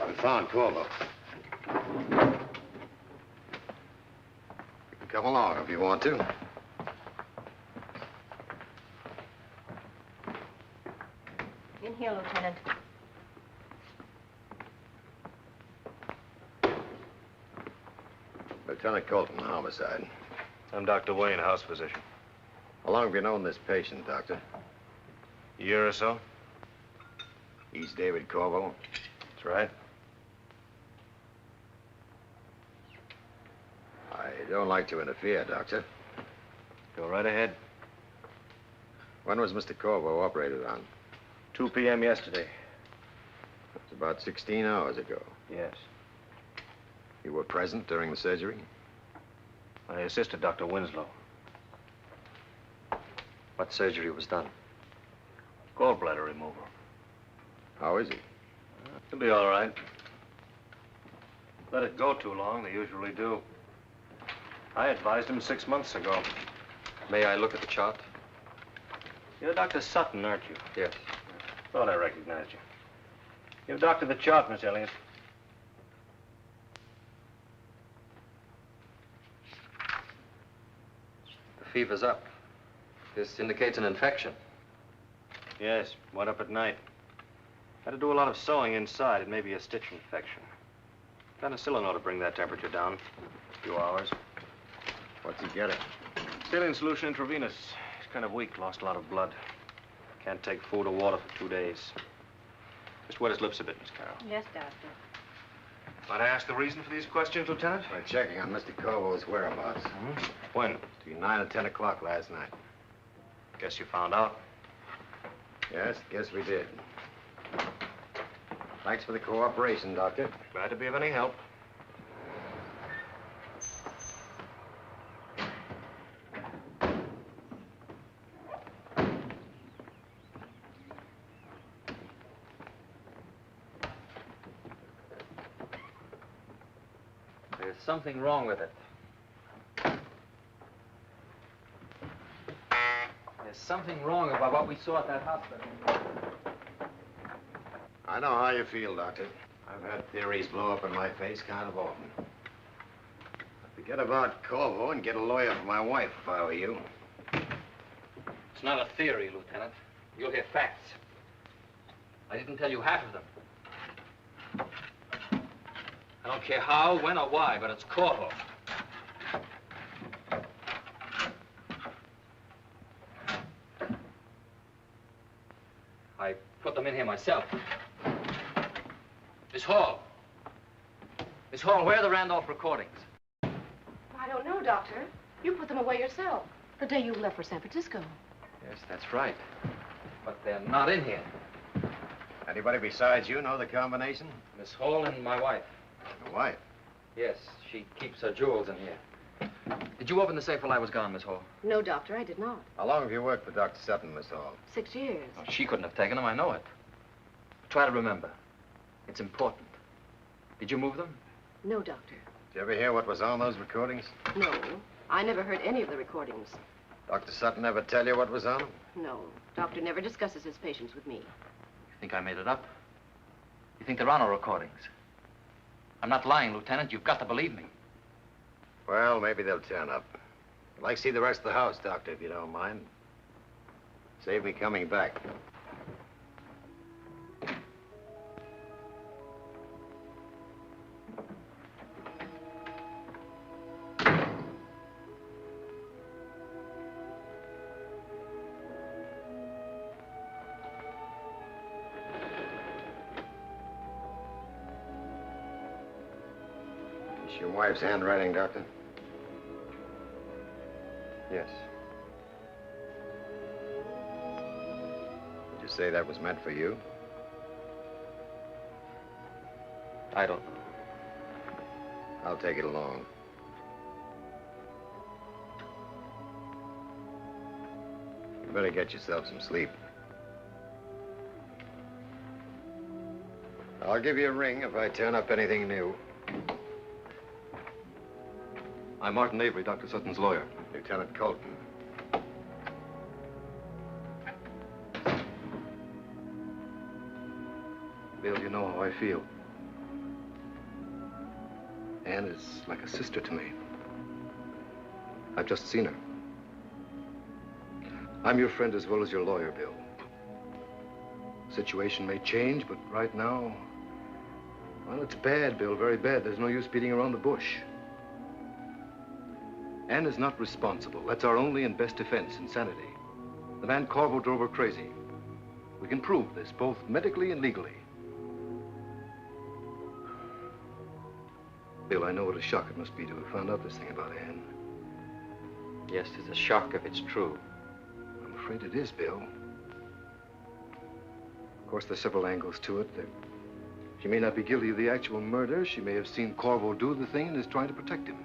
We found Korvo. You can come along if you want to. In here, Lieutenant. Lieutenant Colton, homicide. I'm Dr. Wayne, house physician. How long have you known this patient, Doctor? A year or so? He's David Korvo. That's right. I don't like to interfere, Doctor. Go right ahead. When was Mr. Korvo operated on? 2 p.m. yesterday. That's about 16 hours ago. Yes. You were present during the surgery? I assisted Dr. Winslow. What surgery was done? Gallbladder removal. How is he? He'll be all right. Let it go too long, they usually do. I advised him 6 months ago. May I look at the chart? You're Dr. Sutton, aren't you? Yes. Thought I recognized you. Give Doctor the chart, Miss Elliott. fever's up. This indicates an infection. Yes, went up at night. Had to do a lot of sewing inside. It may be a stitch infection. Penicillin ought to bring that temperature down. A few hours. What's he getting? Saline solution intravenous. He's kind of weak, lost a lot of blood. Can't take food or water for 2 days. Just wet his lips a bit, Miss Carroll. Yes, Doctor. Might I ask the reason for these questions, Lieutenant? We're checking on Mr. Korvo's whereabouts. When? Between 9 and 10 o'clock last night. Guess you found out. Yes, guess we did. Thanks for the cooperation, Doctor. Glad to be of any help. There's something wrong with it. There's something wrong about what we saw at that hospital. I know how you feel, Doctor. I've had theories blow up in my face kind of often. Forget about Korvo and get a lawyer for my wife if I were you. It's not a theory, Lieutenant. You'll hear facts. I didn't tell you half of them. I don't care how, when, or why, but it's Korvo. I put them in here myself. Miss Hall. Miss Hall, where are the Randolph recordings? I don't know, Doctor. You put them away yourself. The day you left for San Francisco. Yes, that's right. But they're not in here. Anybody besides you know the combination? Miss Hall and my wife. Your wife? Yes, she keeps her jewels in here. Did you open the safe while I was gone, Miss Hall? No, Doctor, I did not. How long have you worked for Dr. Sutton, Miss Hall? 6 years. Oh, she couldn't have taken them, I know it. Try to remember. It's important. Did you move them? No, Doctor. Did you ever hear what was on those recordings? No. I never heard any of the recordings. Dr. Sutton ever tell you what was on them? No. Doctor never discusses his patients with me. You think I made it up? You think there are no recordings? I'm not lying, Lieutenant. You've got to believe me. Well, maybe they'll turn up. I'd like to see the rest of the house, Doctor, if you don't mind. Save me coming back. Is your wife's handwriting, Doctor? Yes. Did you say that was meant for you? I don't know. I'll take it along. You better get yourself some sleep. I'll give you a ring if I turn up anything new. I'm Martin Avery, Dr. Sutton's lawyer. Lieutenant Colton. Bill, you know how I feel. Ann is like a sister to me. I've just seen her. I'm your friend as well as your lawyer, Bill. Situation may change, but right now, well, it's bad, Bill, very bad. There's no use beating around the bush. Ann is not responsible. That's our only and best defense, insanity. The man Korvo drove her crazy. We can prove this, both medically and legally. Bill, I know what a shock it must be to have found out this thing about Ann. Yes, it's a shock if it's true. I'm afraid it is, Bill. Of course, there's several angles to it. She may not be guilty of the actual murder. She may have seen Korvo do the thing and is trying to protect him.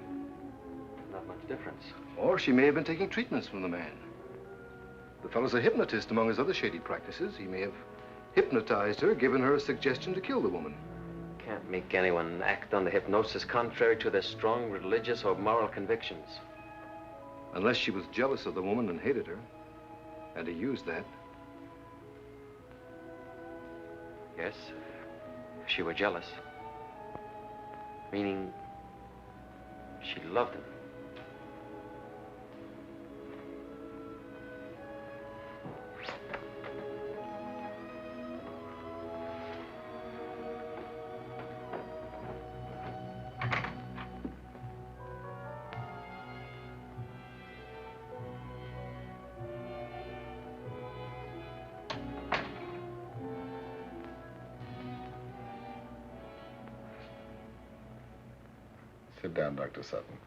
Not much difference. Or she may have been taking treatments from the man. The fellow's a hypnotist among his other shady practices. He may have hypnotized her, given her a suggestion to kill the woman. Can't make anyone act under hypnosis contrary to their strong religious or moral convictions. Unless she was jealous of the woman and hated her. And he used that. Yes, if she were jealous. Meaning she loved him. Sit down, Dr. Sutton.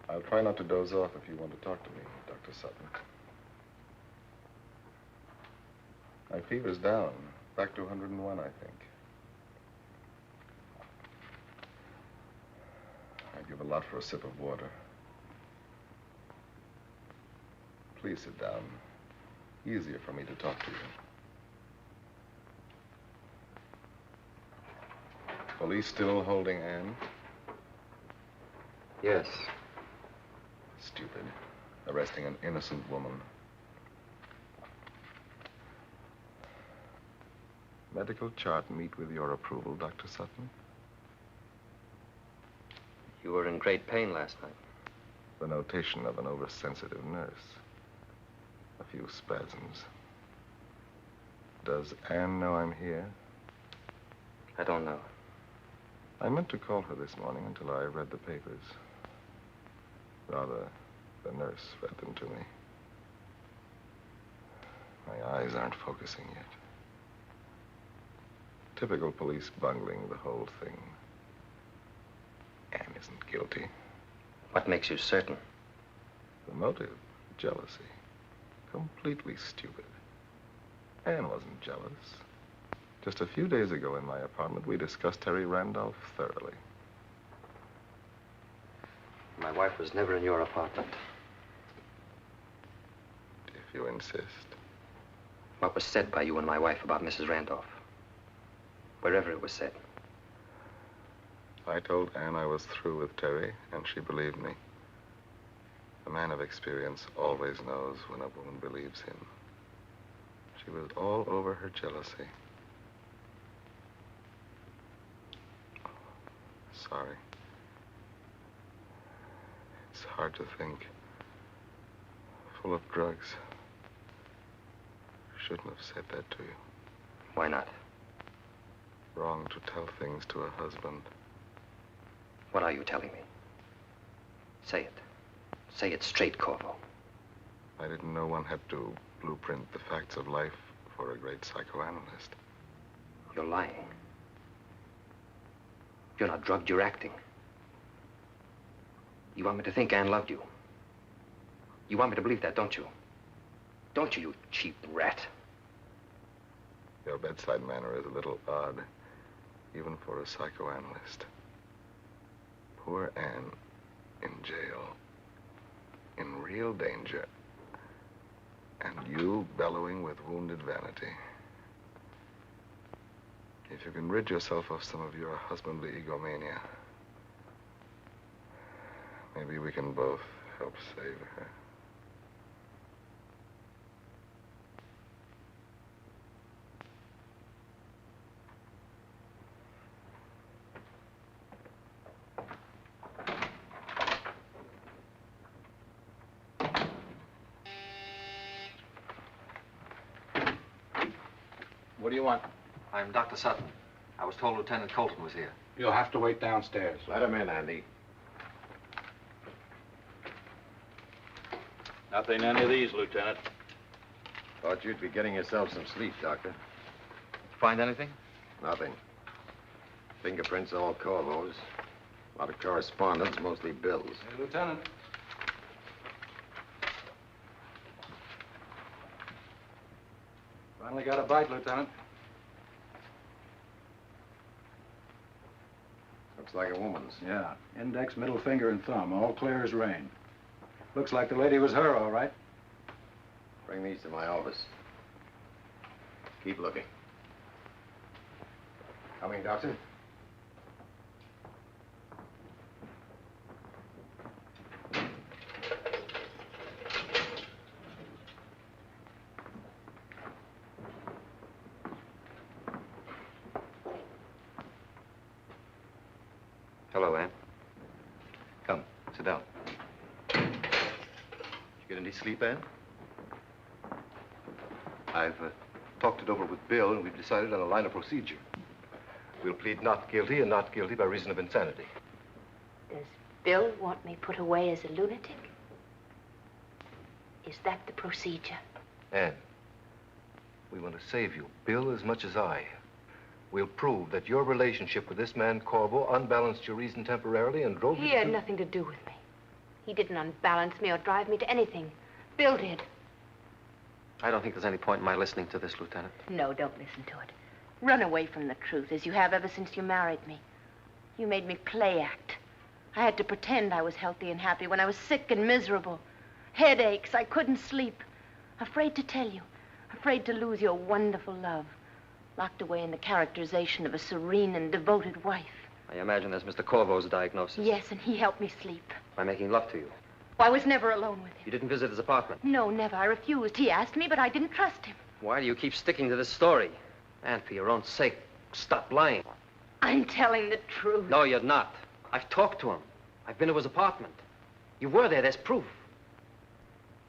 I'll try not to doze off if you want to talk to me, Dr. Sutton. My fever's down, back to 101, I think. I'd give a lot for a sip of water. Please sit down. Easier for me to talk to you. Police still holding Ann? Yes. Stupid. Arresting an innocent woman. Medical chart meet with your approval, Dr. Sutton? You were in great pain last night. The notation of an oversensitive nurse. A few spasms. Does Ann know I'm here? I don't know. I meant to call her this morning until I read the papers. Rather, the nurse read them to me. My eyes aren't focusing yet. Typical police bungling the whole thing. Ann isn't guilty. What makes you certain? The motive, jealousy. Completely stupid. Ann wasn't jealous. Just a few days ago in my apartment, we discussed Theresa Randolph thoroughly. My wife was never in your apartment. If you insist. What was said by you and my wife about Mrs. Randolph? Wherever it was said. I told Ann I was through with Terry, and she believed me. A man of experience always knows when a woman believes him. She was all over her jealousy. Sorry. It's hard to think. Full of drugs. Shouldn't have said that to you. Why not? Wrong to tell things to a husband. What are you telling me? Say it. Say it straight, Korvo. I didn't know one had to blueprint the facts of life for a great psychoanalyst. You're lying. You're not drugged, you're acting. You want me to think Ann loved you. You want me to believe that, don't you? Don't you, you cheap rat? Your bedside manner is a little odd, even for a psychoanalyst. Poor Ann in jail, in real danger, and you bellowing with wounded vanity. If you can rid yourself of some of your husbandly egomania, maybe we can both help save her. What do you want? I'm Dr. Sutton. I was told Lieutenant Colton was here. You'll have to wait downstairs. Let him in, Andy. Nothing in any of these, Lieutenant. Thought you'd be getting yourself some sleep, Doctor. Find anything? Nothing. Fingerprints all Korvo's. A lot of correspondence, mostly bills. Hey, Lieutenant. Finally got a bite, Lieutenant. Looks like a woman's. Yeah. Index, middle finger, and thumb. All clear as rain. Looks like the lady was her, all right. Bring these to my office. Keep looking. Coming, Doctor? Hello, Ann. Come, sit down. Did you get any sleep, Ann? I've talked it over with Bill, and we've decided on a line of procedure. We'll plead not guilty and not guilty by reason of insanity. Does Bill want me put away as a lunatic? Is that the procedure? Ann, we want to save you, Bill as much as I. we'll prove that your relationship with this man, Korvo, unbalanced your reason temporarily and drove you He had nothing to do with me. He didn't unbalance me or drive me to anything. Bill did. I don't think there's any point in my listening to this, Lieutenant. No, don't listen to it. Run away from the truth, as you have ever since you married me. You made me play act. I had to pretend I was healthy and happy when I was sick and miserable. Headaches, I couldn't sleep. Afraid to tell you. Afraid to lose your wonderful love. Locked away in the characterization of a serene and devoted wife. I imagine that's Mr. Korvo's diagnosis. Yes, and he helped me sleep. By making love to you. I was never alone with him. You didn't visit his apartment? No, never. I refused. He asked me, but I didn't trust him. Why do you keep sticking to this story? And for your own sake, stop lying. I'm telling the truth. No, you're not. I've talked to him. I've been to his apartment. You were there. There's proof.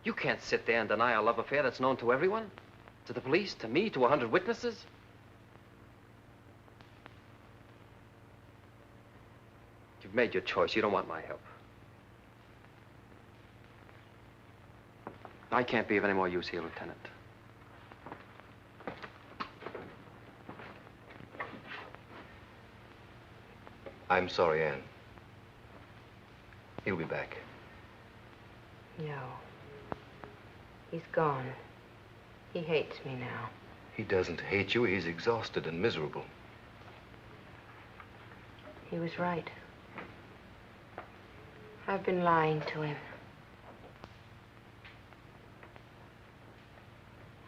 You can't sit there and deny a love affair that's known to everyone. To the police, to me, to 100 witnesses. You've made your choice. You don't want my help. I can't be of any more use here, Lieutenant. I'm sorry, Ann. He'll be back. No. He's gone. He hates me now. He doesn't hate you. He's exhausted and miserable. He was right. I've been lying to him.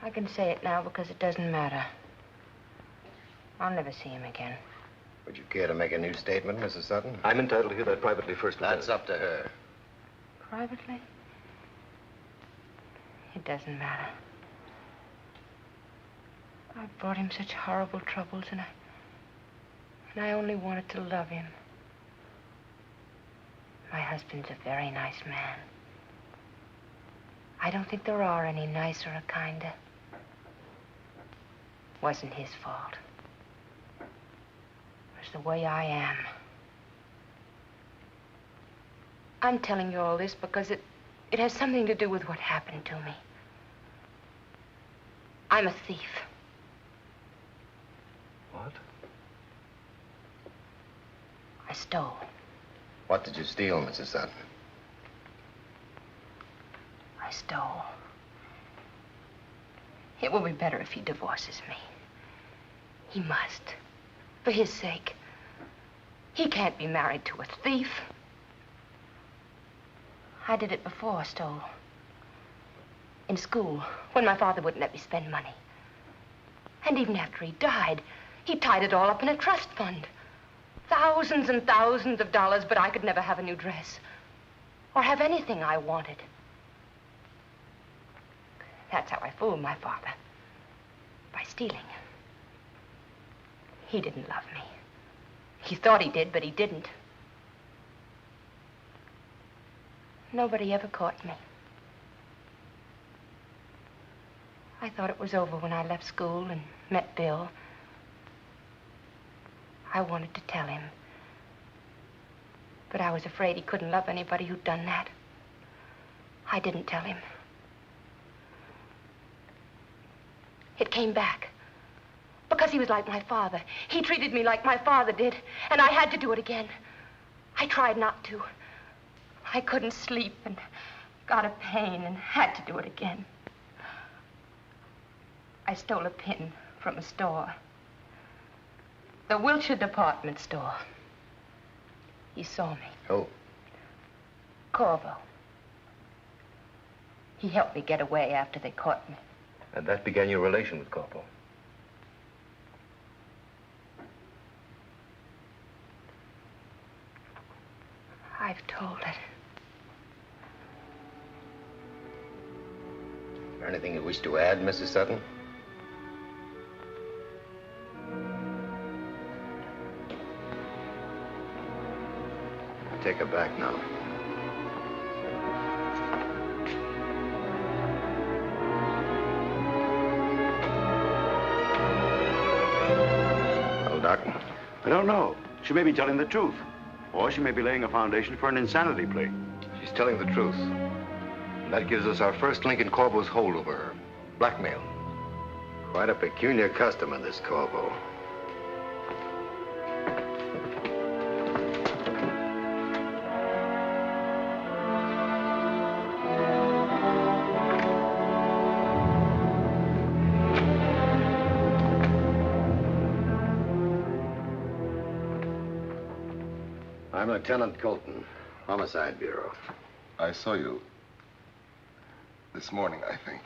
I can say it now because it doesn't matter. I'll never see him again. Would you care to make a new statement, Mrs. Sutton? I'm entitled to hear that privately first, Lieutenant. That's up to her. Privately? It doesn't matter. I've brought him such horrible troubles, and I only wanted to love him. My husband's a very nice man. I don't think there are any nicer or kinder. Wasn't his fault. It was the way I am. I'm telling you all this because it has something to do with what happened to me. I'm a thief. What? I stole. What did you steal, Mrs. Sutton? I stole. It will be better if he divorces me. He must. For his sake. He can't be married to a thief. I did it before, stole. In school, when my father wouldn't let me spend money. And even after he died, he tied it all up in a trust fund. Thousands and thousands of dollars, but I could never have a new dress. Or have anything I wanted. That's how I fooled my father. By stealing. He didn't love me. He thought he did, but he didn't. Nobody ever caught me. I thought it was over when I left school and met Bill. I wanted to tell him. But I was afraid he couldn't love anybody who'd done that. I didn't tell him. It came back. Because he was like my father. He treated me like my father did. And I had to do it again. I tried not to. I couldn't sleep and got a pain and had to do it again. I stole a pin from a store. The Wilshire department store. He saw me. Who? Korvo. He helped me get away after they caught me. And that began your relation with Korvo? I've told it. Is there anything you wish to add, Mrs. Sutton? Take her back now. Well, Doc? I don't know. She may be telling the truth. Or she may be laying a foundation for an insanity plea. She's telling the truth. And that gives us our first link in Korvo's hold over her. Blackmail. Quite a peculiar customer, this Korvo. I'm Lieutenant Colton, Homicide Bureau. I saw you this morning, I think.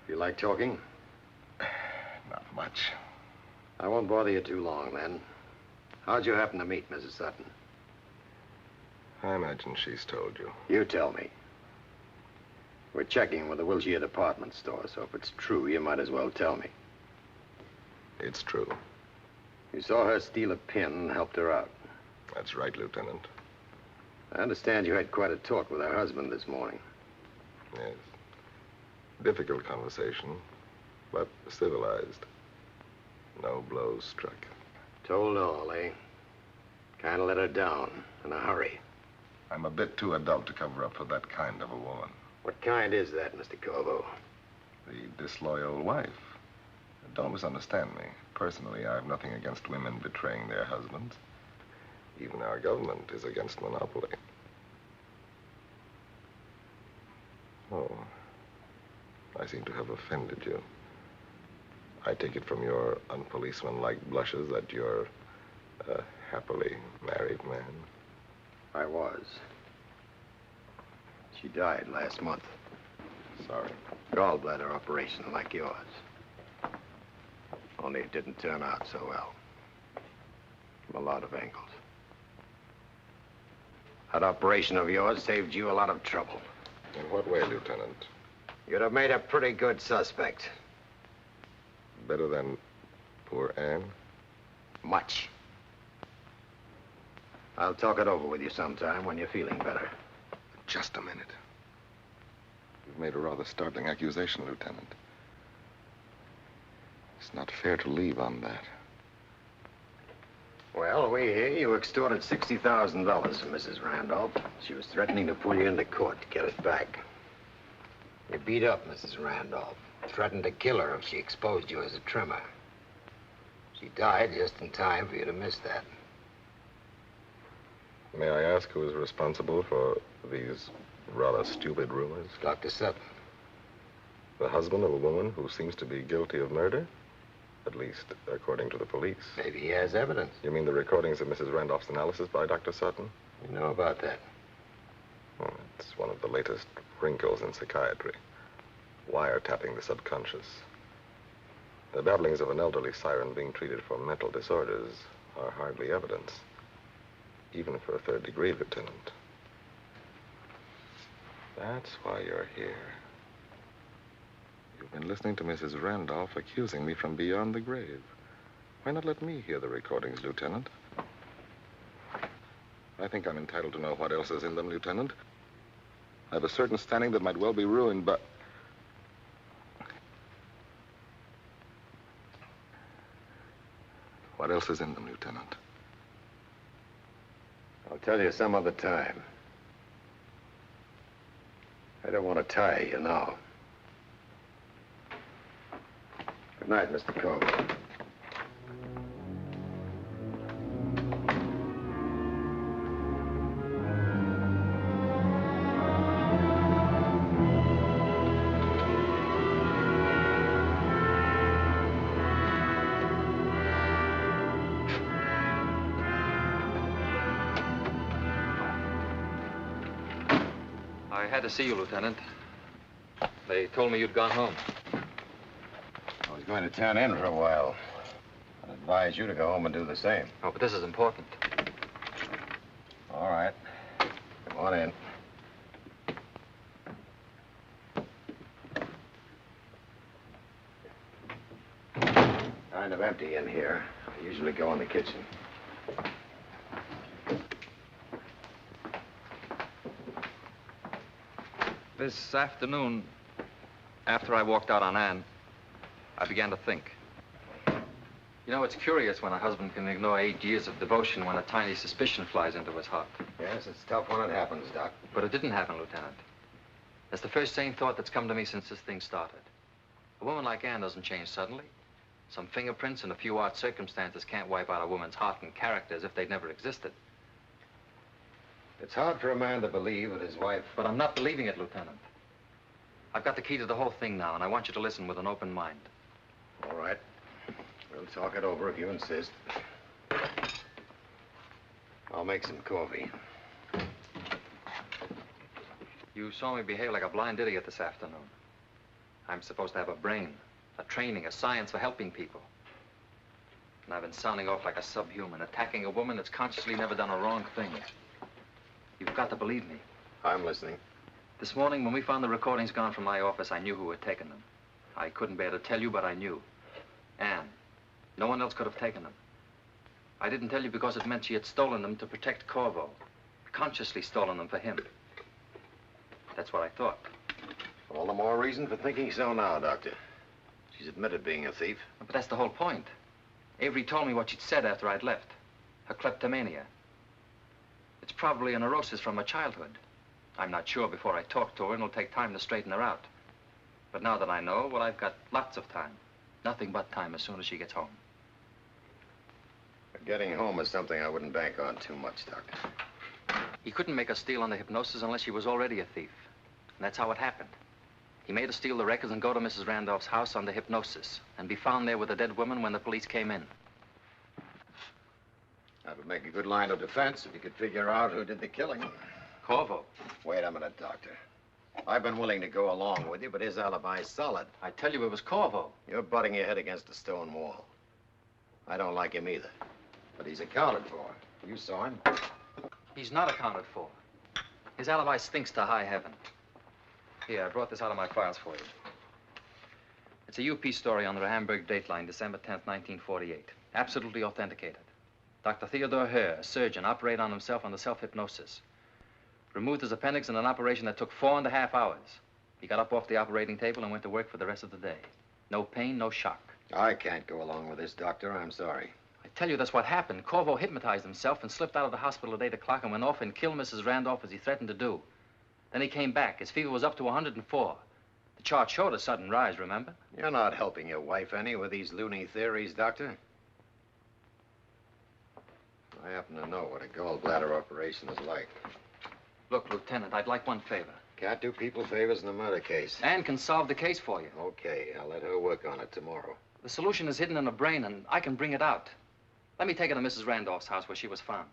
You like talking? Not much. I won't bother you too long, then. How'd you happen to meet Mrs. Sutton? I imagine she's told you. You tell me. We're checking with the Wilshire department store, so if it's true, you might as well tell me. It's true. You saw her steal a pin and helped her out. That's right, Lieutenant. I understand you had quite a talk with her husband this morning. Yes. Difficult conversation, but civilized. No blows struck. Told all, eh? Kind of let her down in a hurry. I'm a bit too adult to cover up for that kind of a woman. What kind is that, Mr. Korvo? The disloyal wife. Don't misunderstand me. Personally, I have nothing against women betraying their husbands. Even our government is against monopoly. Oh, I seem to have offended you. I take it from your unpoliceman-like blushes that you're a happily married man. I was. She died last month. Sorry. Gallbladder operation like yours. Only it didn't turn out so well. From a lot of angles. That operation of yours saved you a lot of trouble. In what way, Lieutenant? You'd have made a pretty good suspect. Better than poor Ann? Much. I'll talk it over with you sometime when you're feeling better. Just a minute. You've made a rather startling accusation, Lieutenant. It's not fair to leave on that. Well, we hear you extorted $60,000 from Mrs. Randolph. She was threatening to pull you into court to get it back. You beat up Mrs. Randolph. Threatened to kill her if she exposed you as a trimmer. She died just in time for you to miss that. May I ask who is responsible for these rather stupid rumors? Dr. Sutton. The husband of a woman who seems to be guilty of murder? At least, according to the police. Maybe he has evidence. You mean the recordings of Mrs. Randolph's analysis by Dr. Sutton? We know about that. Oh, it's one of the latest wrinkles in psychiatry. Wiretapping the subconscious. The babblings of an elderly siren being treated for mental disorders are hardly evidence. Even for a third degree, Lieutenant. That's why you're here. You've been listening to Mrs. Randolph accusing me from beyond the grave. Why not let me hear the recordings, Lieutenant? I think I'm entitled to know what else is in them, Lieutenant. I have a certain standing that might well be ruined, but... What else is in them, Lieutenant? I'll tell you some other time. I don't want to tie you now. Good night, Mr. Korvo. I had to see you, Lieutenant. They told me you'd gone home. I was going to turn in for a while. I'd advise you to go home and do the same. Oh, but this is important. All right. Come on in. Kind of empty in here. I usually go in the kitchen. This afternoon, after I walked out on Ann, I began to think. You know, it's curious when a husband can ignore 8 years of devotion when a tiny suspicion flies into his heart. Yes, it's tough when it happens, Doc. But it didn't happen, Lieutenant. That's the first sane thought that's come to me since this thing started. A woman like Ann doesn't change suddenly. Some fingerprints and a few odd circumstances can't wipe out a woman's heart and character as if they'd never existed. It's hard for a man to believe that his wife... But I'm not believing it, Lieutenant. I've got the key to the whole thing now, and I want you to listen with an open mind. All right. We'll talk it over if you insist. I'll make some coffee. You saw me behave like a blind idiot this afternoon. I'm supposed to have a brain, a training, a science for helping people. And I've been sounding off like a subhuman, attacking a woman that's consciously never done a wrong thing. You've got to believe me. I'm listening. This morning, when we found the recordings gone from my office, I knew who had taken them. I couldn't bear to tell you, but I knew. Ann. No one else could have taken them. I didn't tell you because it meant she had stolen them to protect Korvo. Consciously stolen them for him. That's what I thought. All the more reason for thinking so now, Doctor. She's admitted being a thief. But that's the whole point. Avery told me what she'd said after I'd left. Her kleptomania. It's probably a neurosis from her childhood. I'm not sure before I talk to her, and it'll take time to straighten her out. But now that I know, well, I've got lots of time. Nothing but time as soon as she gets home. But getting home is something I wouldn't bank on too much, Doctor. He couldn't make her steal under hypnosis unless she was already a thief. And that's how it happened. He made her steal the records and go to Mrs. Randolph's house under hypnosis and be found there with a dead woman when the police came in. That would make a good line of defense if you could figure out who did the killing. Korvo. Wait a minute, Doctor. I've been willing to go along with you, but his alibi's solid. I tell you, it was Korvo. You're butting your head against a stone wall. I don't like him either, but he's accounted for. You saw him. He's not accounted for. His alibi stinks to high heaven. Here, I brought this out of my files for you. It's a UP story on the Hamburg dateline, December 10th, 1948. Absolutely authenticated. Dr. Theodore Herr, a surgeon, operated on himself under self-hypnosis. Removed his appendix in an operation that took 4.5 hours. He got up off the operating table and went to work for the rest of the day. No pain, no shock. I can't go along with this, Doctor. I'm sorry. I tell you, that's what happened. Korvo hypnotized himself and slipped out of the hospital at 8 o'clock and went off and killed Mrs. Randolph as he threatened to do. Then he came back. His fever was up to 104. The chart showed a sudden rise, remember? You're not helping your wife any with these loony theories, Doctor. I happen to know what a gallbladder operation is like. Look, Lieutenant, I'd like one favor. Can't do people favors in a murder case. Ann can solve the case for you. Okay, I'll let her work on it tomorrow. The solution is hidden in her brain, and I can bring it out. Let me take her to Mrs. Randolph's house where she was found.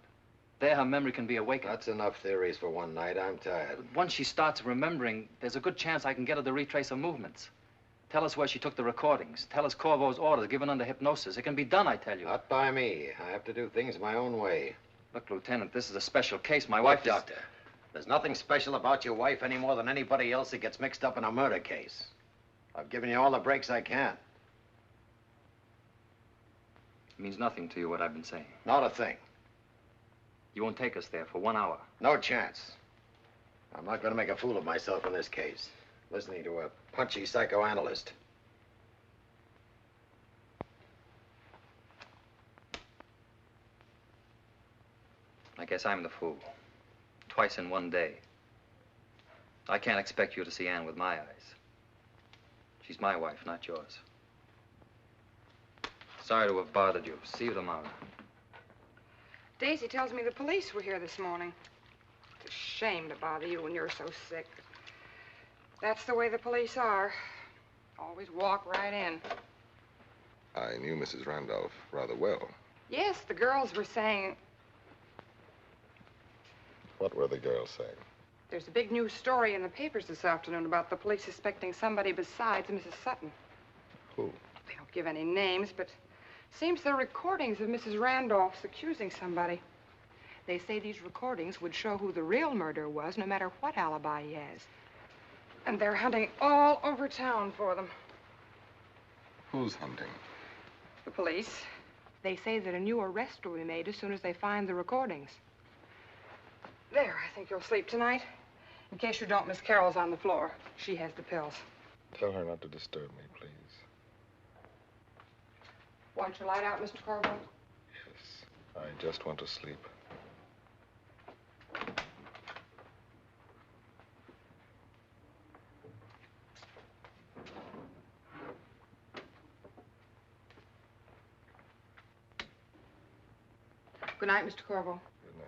There, her memory can be awakened. That's enough theories for one night. I'm tired. But once she starts remembering, there's a good chance I can get her to retrace her movements. Tell us where she took the recordings. Tell us Korvo's orders given under hypnosis. It can be done, I tell you. Not by me. I have to do things my own way. Look, Lieutenant, this is a special case. My wife is... Doctor, there's nothing special about your wife any more than anybody else that gets mixed up in a murder case. I've given you all the breaks I can. It means nothing to you, what I've been saying. Not a thing. You won't take us there for 1 hour. No chance. I'm not going to make a fool of myself in this case. Listening to a punchy psychoanalyst. I guess I'm the fool. Twice in one day. I can't expect you to see Ann with my eyes. She's my wife, not yours. Sorry to have bothered you. See you tomorrow. Daisy tells me the police were here this morning. It's a shame to bother you when you're so sick. That's the way the police are. Always walk right in. I knew Mrs. Randolph rather well. Yes, the girls were saying... What were the girls saying? There's a big news story in the papers this afternoon about the police suspecting somebody besides Mrs. Sutton. Who? They don't give any names, but seems there are recordings of Mrs. Randolph's accusing somebody. They say these recordings would show who the real murderer was, no matter what alibi he has. And they're hunting all over town for them. Who's hunting? The police. They say that a new arrest will be made as soon as they find the recordings. There, I think you'll sleep tonight. In case you don't, Miss Carroll's on the floor. She has the pills. Tell her not to disturb me, please. Want your light out, Mr. Korvo? Yes, I just want to sleep. Good night, Mr. Korvo. Good night.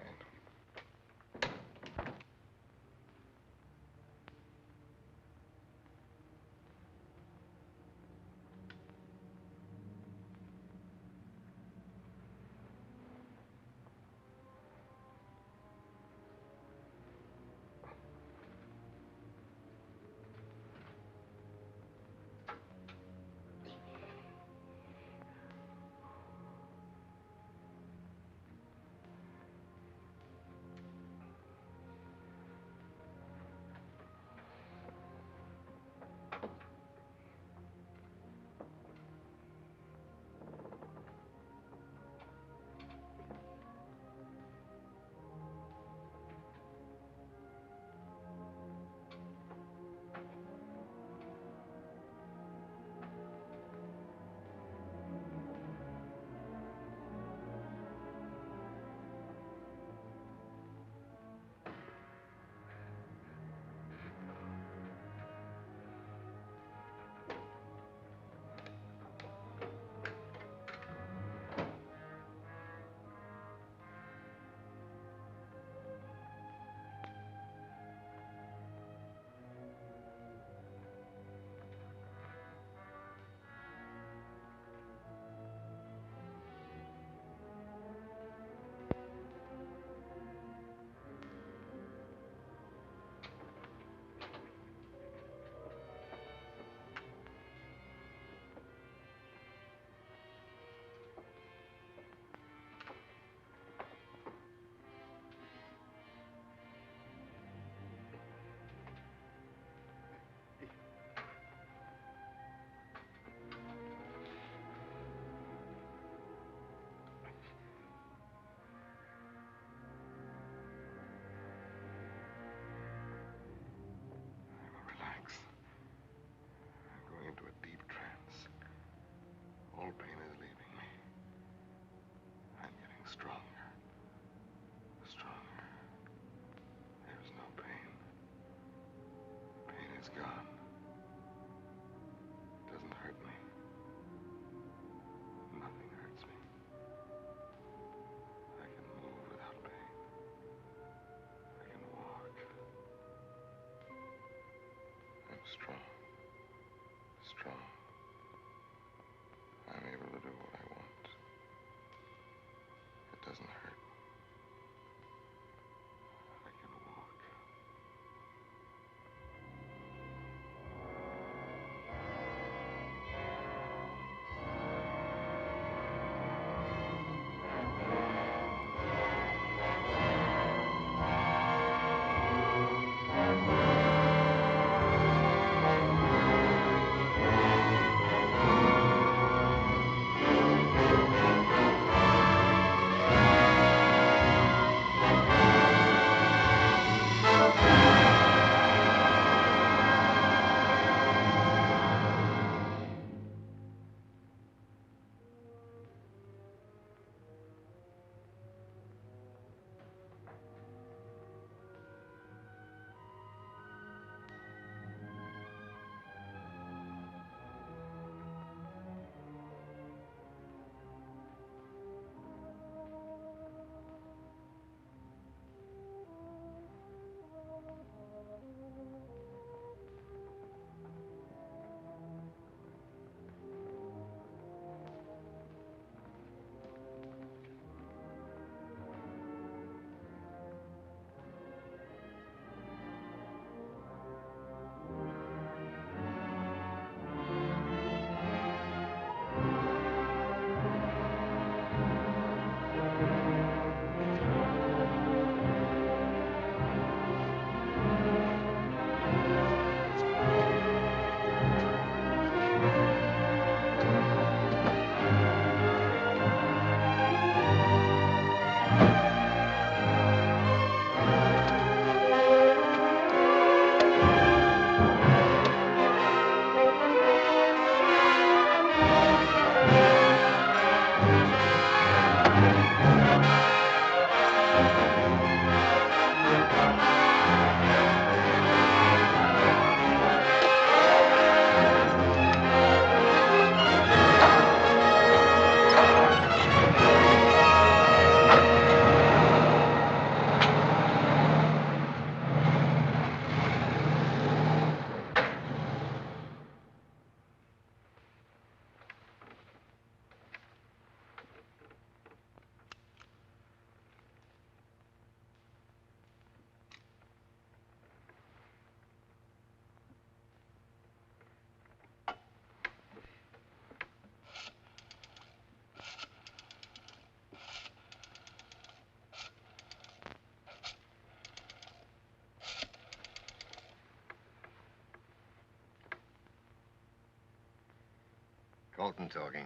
Colton talking.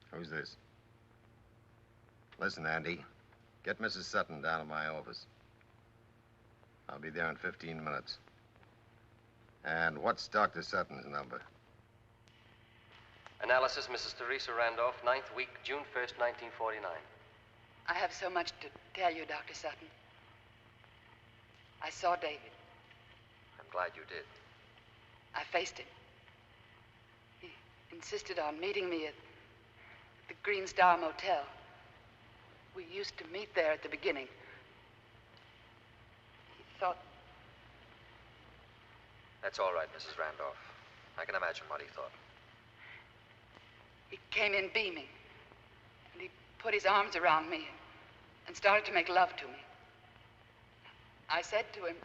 Who's this? Listen, Andy. Get Mrs. Sutton down to my office. I'll be there in 15 minutes. And what's Dr. Sutton's number? Analysis, Mrs. Theresa Randolph, 9th week, June 1st, 1949. I have so much to tell you, Dr. Sutton. I saw David. I'm glad you did. I faced him. He insisted on meeting me at the Green Star Motel. We used to meet there at the beginning. He thought... That's all right, Mrs. Randolph. I can imagine what he thought. He came in beaming, and he put his arms around me and started to make love to me. I said to him,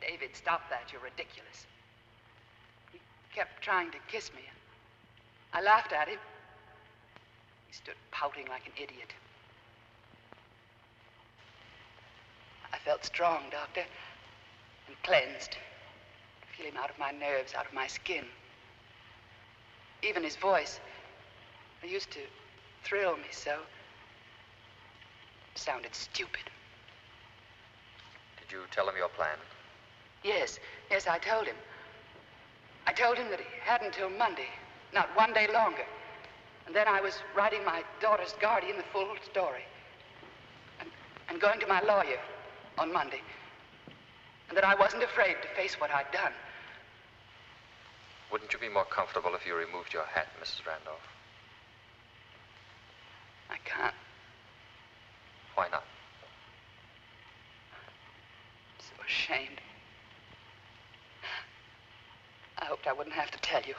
"David, stop that. You're ridiculous." He kept trying to kiss me. I laughed at him. He stood pouting like an idiot. I felt strong, Doctor, and cleansed. I feel him out of my nerves, out of my skin. Even his voice, it used to thrill me so. It sounded stupid. Did you tell him your plan? Yes, I told him. I told him that he had until Monday, not one day longer. And then I was writing my daughter's guardian the full story. And going to my lawyer on Monday. And that I wasn't afraid to face what I'd done. Wouldn't you be more comfortable if you removed your hat, Mrs. Randolph? I can't. Why not? I'm so ashamed. I hoped I wouldn't have to tell you.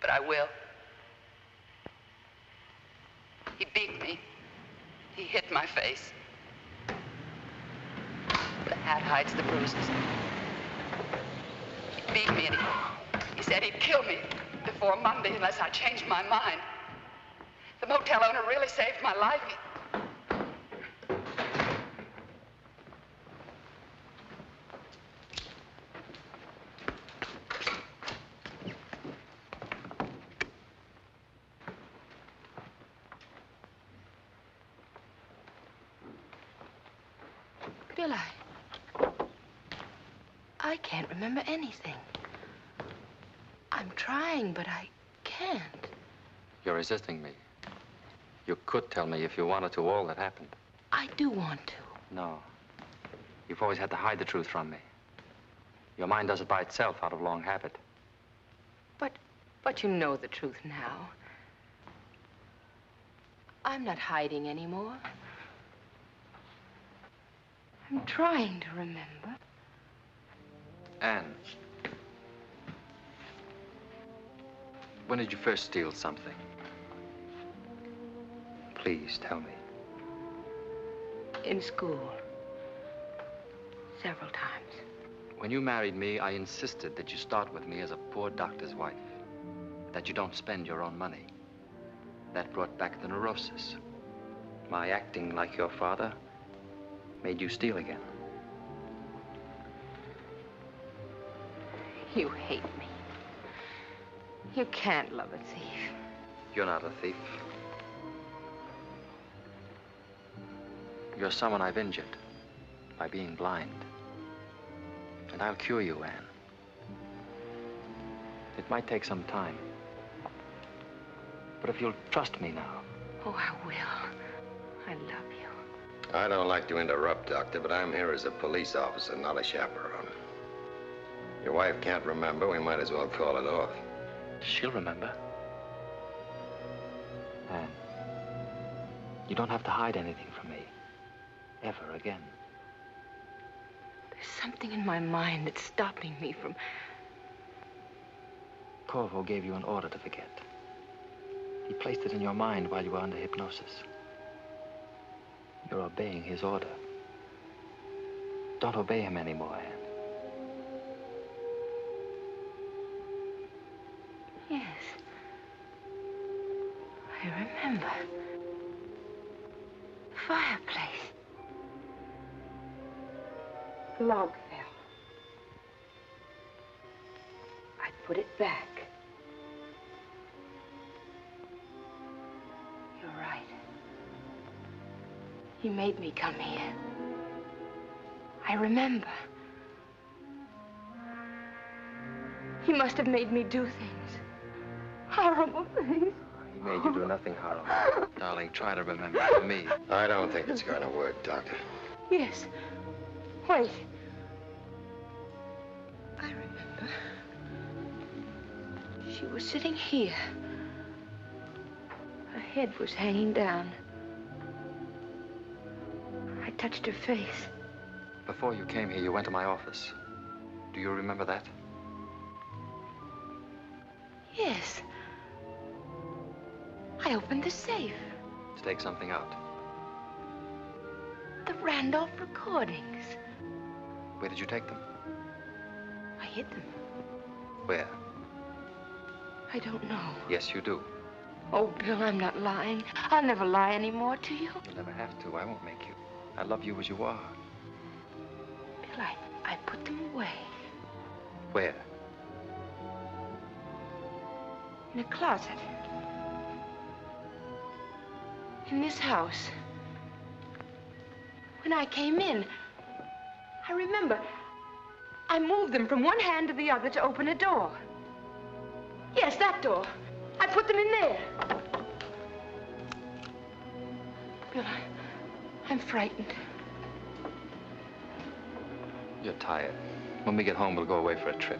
But I will. He beat me. He hit my face. The hat hides the bruises. He beat me and he said he'd kill me before Monday unless I changed my mind. The motel owner really saved my life. Bill, I can't remember anything. I'm trying, but I can't. You're resisting me. You could tell me if you wanted to all that happened. I do want to. No. You've always had to hide the truth from me. Your mind does it by itself out of long habit. But you know the truth now. I'm not hiding anymore. I'm trying to remember. Anne. When did you first steal something? Please tell me. In school. Several times. When you married me, I insisted that you start with me as a poor doctor's wife. That you don't spend your own money. That brought back the neurosis. My acting like your father made you steal again. You hate me. You can't love a thief. You're not a thief. You're someone I've injured by being blind. And I'll cure you, Anne. It might take some time. But if you'll trust me now. Oh, I will. I love you. I don't like to interrupt, Doctor, but I'm here as a police officer, not a chaperone. Your wife can't remember. We might as well call it off. She'll remember. Anne, you don't have to hide anything from me. Ever again. There's something in my mind that's stopping me from... Korvo gave you an order to forget. He placed it in your mind while you were under hypnosis. You're obeying his order. Don't obey him anymore, Anne. Yes. I remember. The fireplace. The log fell. put it back. You're right. He made me come here. I remember. He must have made me do things. Horrible things. He made you do nothing horrible. Darling, try to remember me. I don't think it's going to work, Doctor. Yes. Wait. I remember. She was sitting here. Her head was hanging down. I touched her face. Before you came here, you went to my office. Do you remember that? Yes. I opened the safe. To take something out. The Randolph recordings. Where did you take them? I hid them. Where? I don't know. Yes, you do. Oh, Bill, I'm not lying. I'll never lie anymore to you. You'll never have to. I won't make you. I love you as you are. Bill, I put them away. Where? In a closet. In this house. When I came in, I remember I moved them from one hand to the other to open a door. Yes, that door. I put them in there. Bill, I'm frightened. You're tired. When we get home, we'll go away for a trip.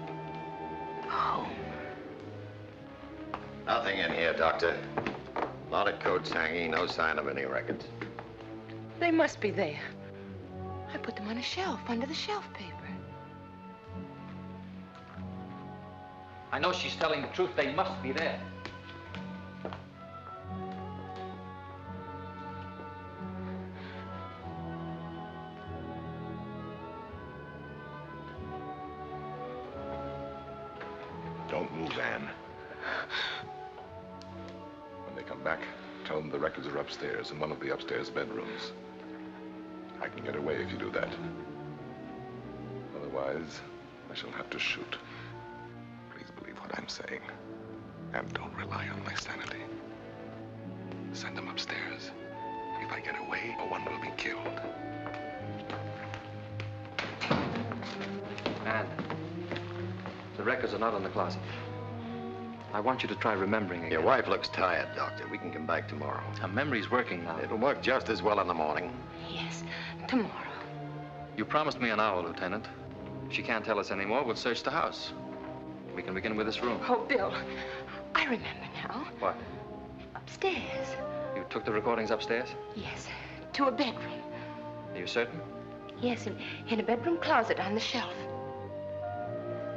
Home? Nothing in here, Doctor. A lot of coats hanging, no sign of any records. They must be there. I put them on a shelf, under the shelf paper. I know she's telling the truth. They must be there. Don't move, Ann. When they come back, tell them the records are upstairs in one of the upstairs bedrooms. I can get away if you do that. Otherwise, I shall have to shoot. Please believe what I'm saying. And don't rely on my sanity. Send them upstairs. If I get away, no one will be killed. And the records are not in the closet. I want you to try remembering again. Your wife looks tired, Doctor. We can come back tomorrow. Her memory's working now. It'll work just as well in the morning. Yes, tomorrow. You promised me an hour, Lieutenant. If she can't tell us anymore, we'll search the house. We can begin with this room. Oh, Bill, I remember now. What? Upstairs. You took the recordings upstairs? Yes, to a bedroom. Are you certain? Yes, in a bedroom closet on the shelf.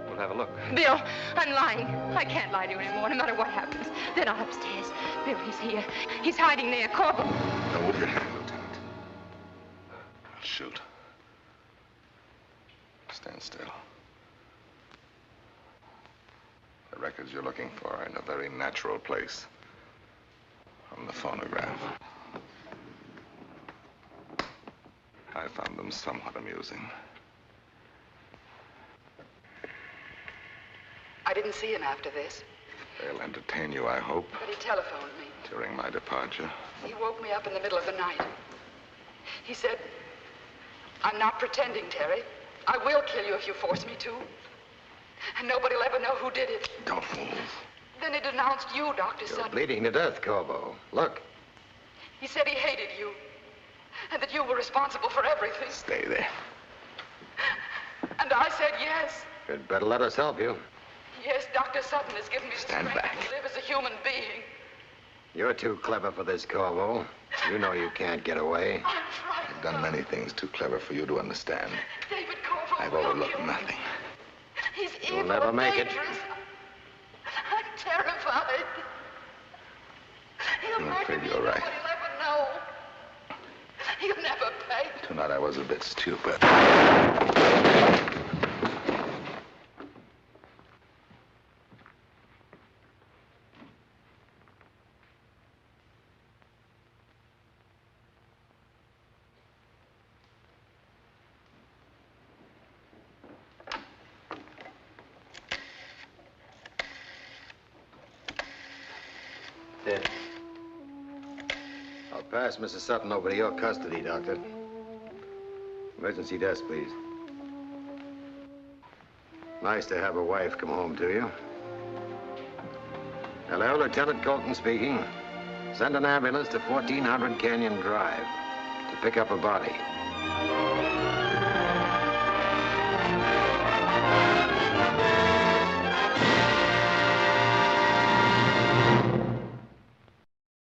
We'll have a look. Bill, I'm lying. I can't lie to you anymore, no matter what happens. They're not upstairs. Bill, he's here. He's hiding there. Korvo. Don't move your hand, Lieutenant. I'll shoot. Stand still. The records you're looking for are in a very natural place. On the phonograph. I found them somewhat amusing. I didn't see him after this. They'll entertain you, I hope, But he telephoned me. during my departure. He woke me up in the middle of the night. He said, I'm not pretending, Terry. I will kill you if you force me to. And nobody'll ever know who did it. Don't move. Then he denounced you, Dr. You're Sutton. bleeding to death, Korvo. Look. He said he hated you. And that you were responsible for everything. Stay there. And I said yes. You'd better let us help you. Yes, Dr. Sutton has given me the Stand strength back. to live as a human being. You're too clever for this, Korvo. You know you can't get away. I've done many things too clever for you to understand. David Korvo. I've overlooked nothing. He's You'll evil never and make it. dangerous. I'm terrified. He'll I'm murder afraid me. you're right. Nobody'll ever know. He'll never pay. Tonight I was a bit stupid. Dead. I'll pass Mrs. Sutton over to your custody, Doctor. Emergency desk, please. Nice to have a wife come home to you. Hello, Lieutenant Colton speaking. Send an ambulance to 1400 Canyon Drive to pick up a body.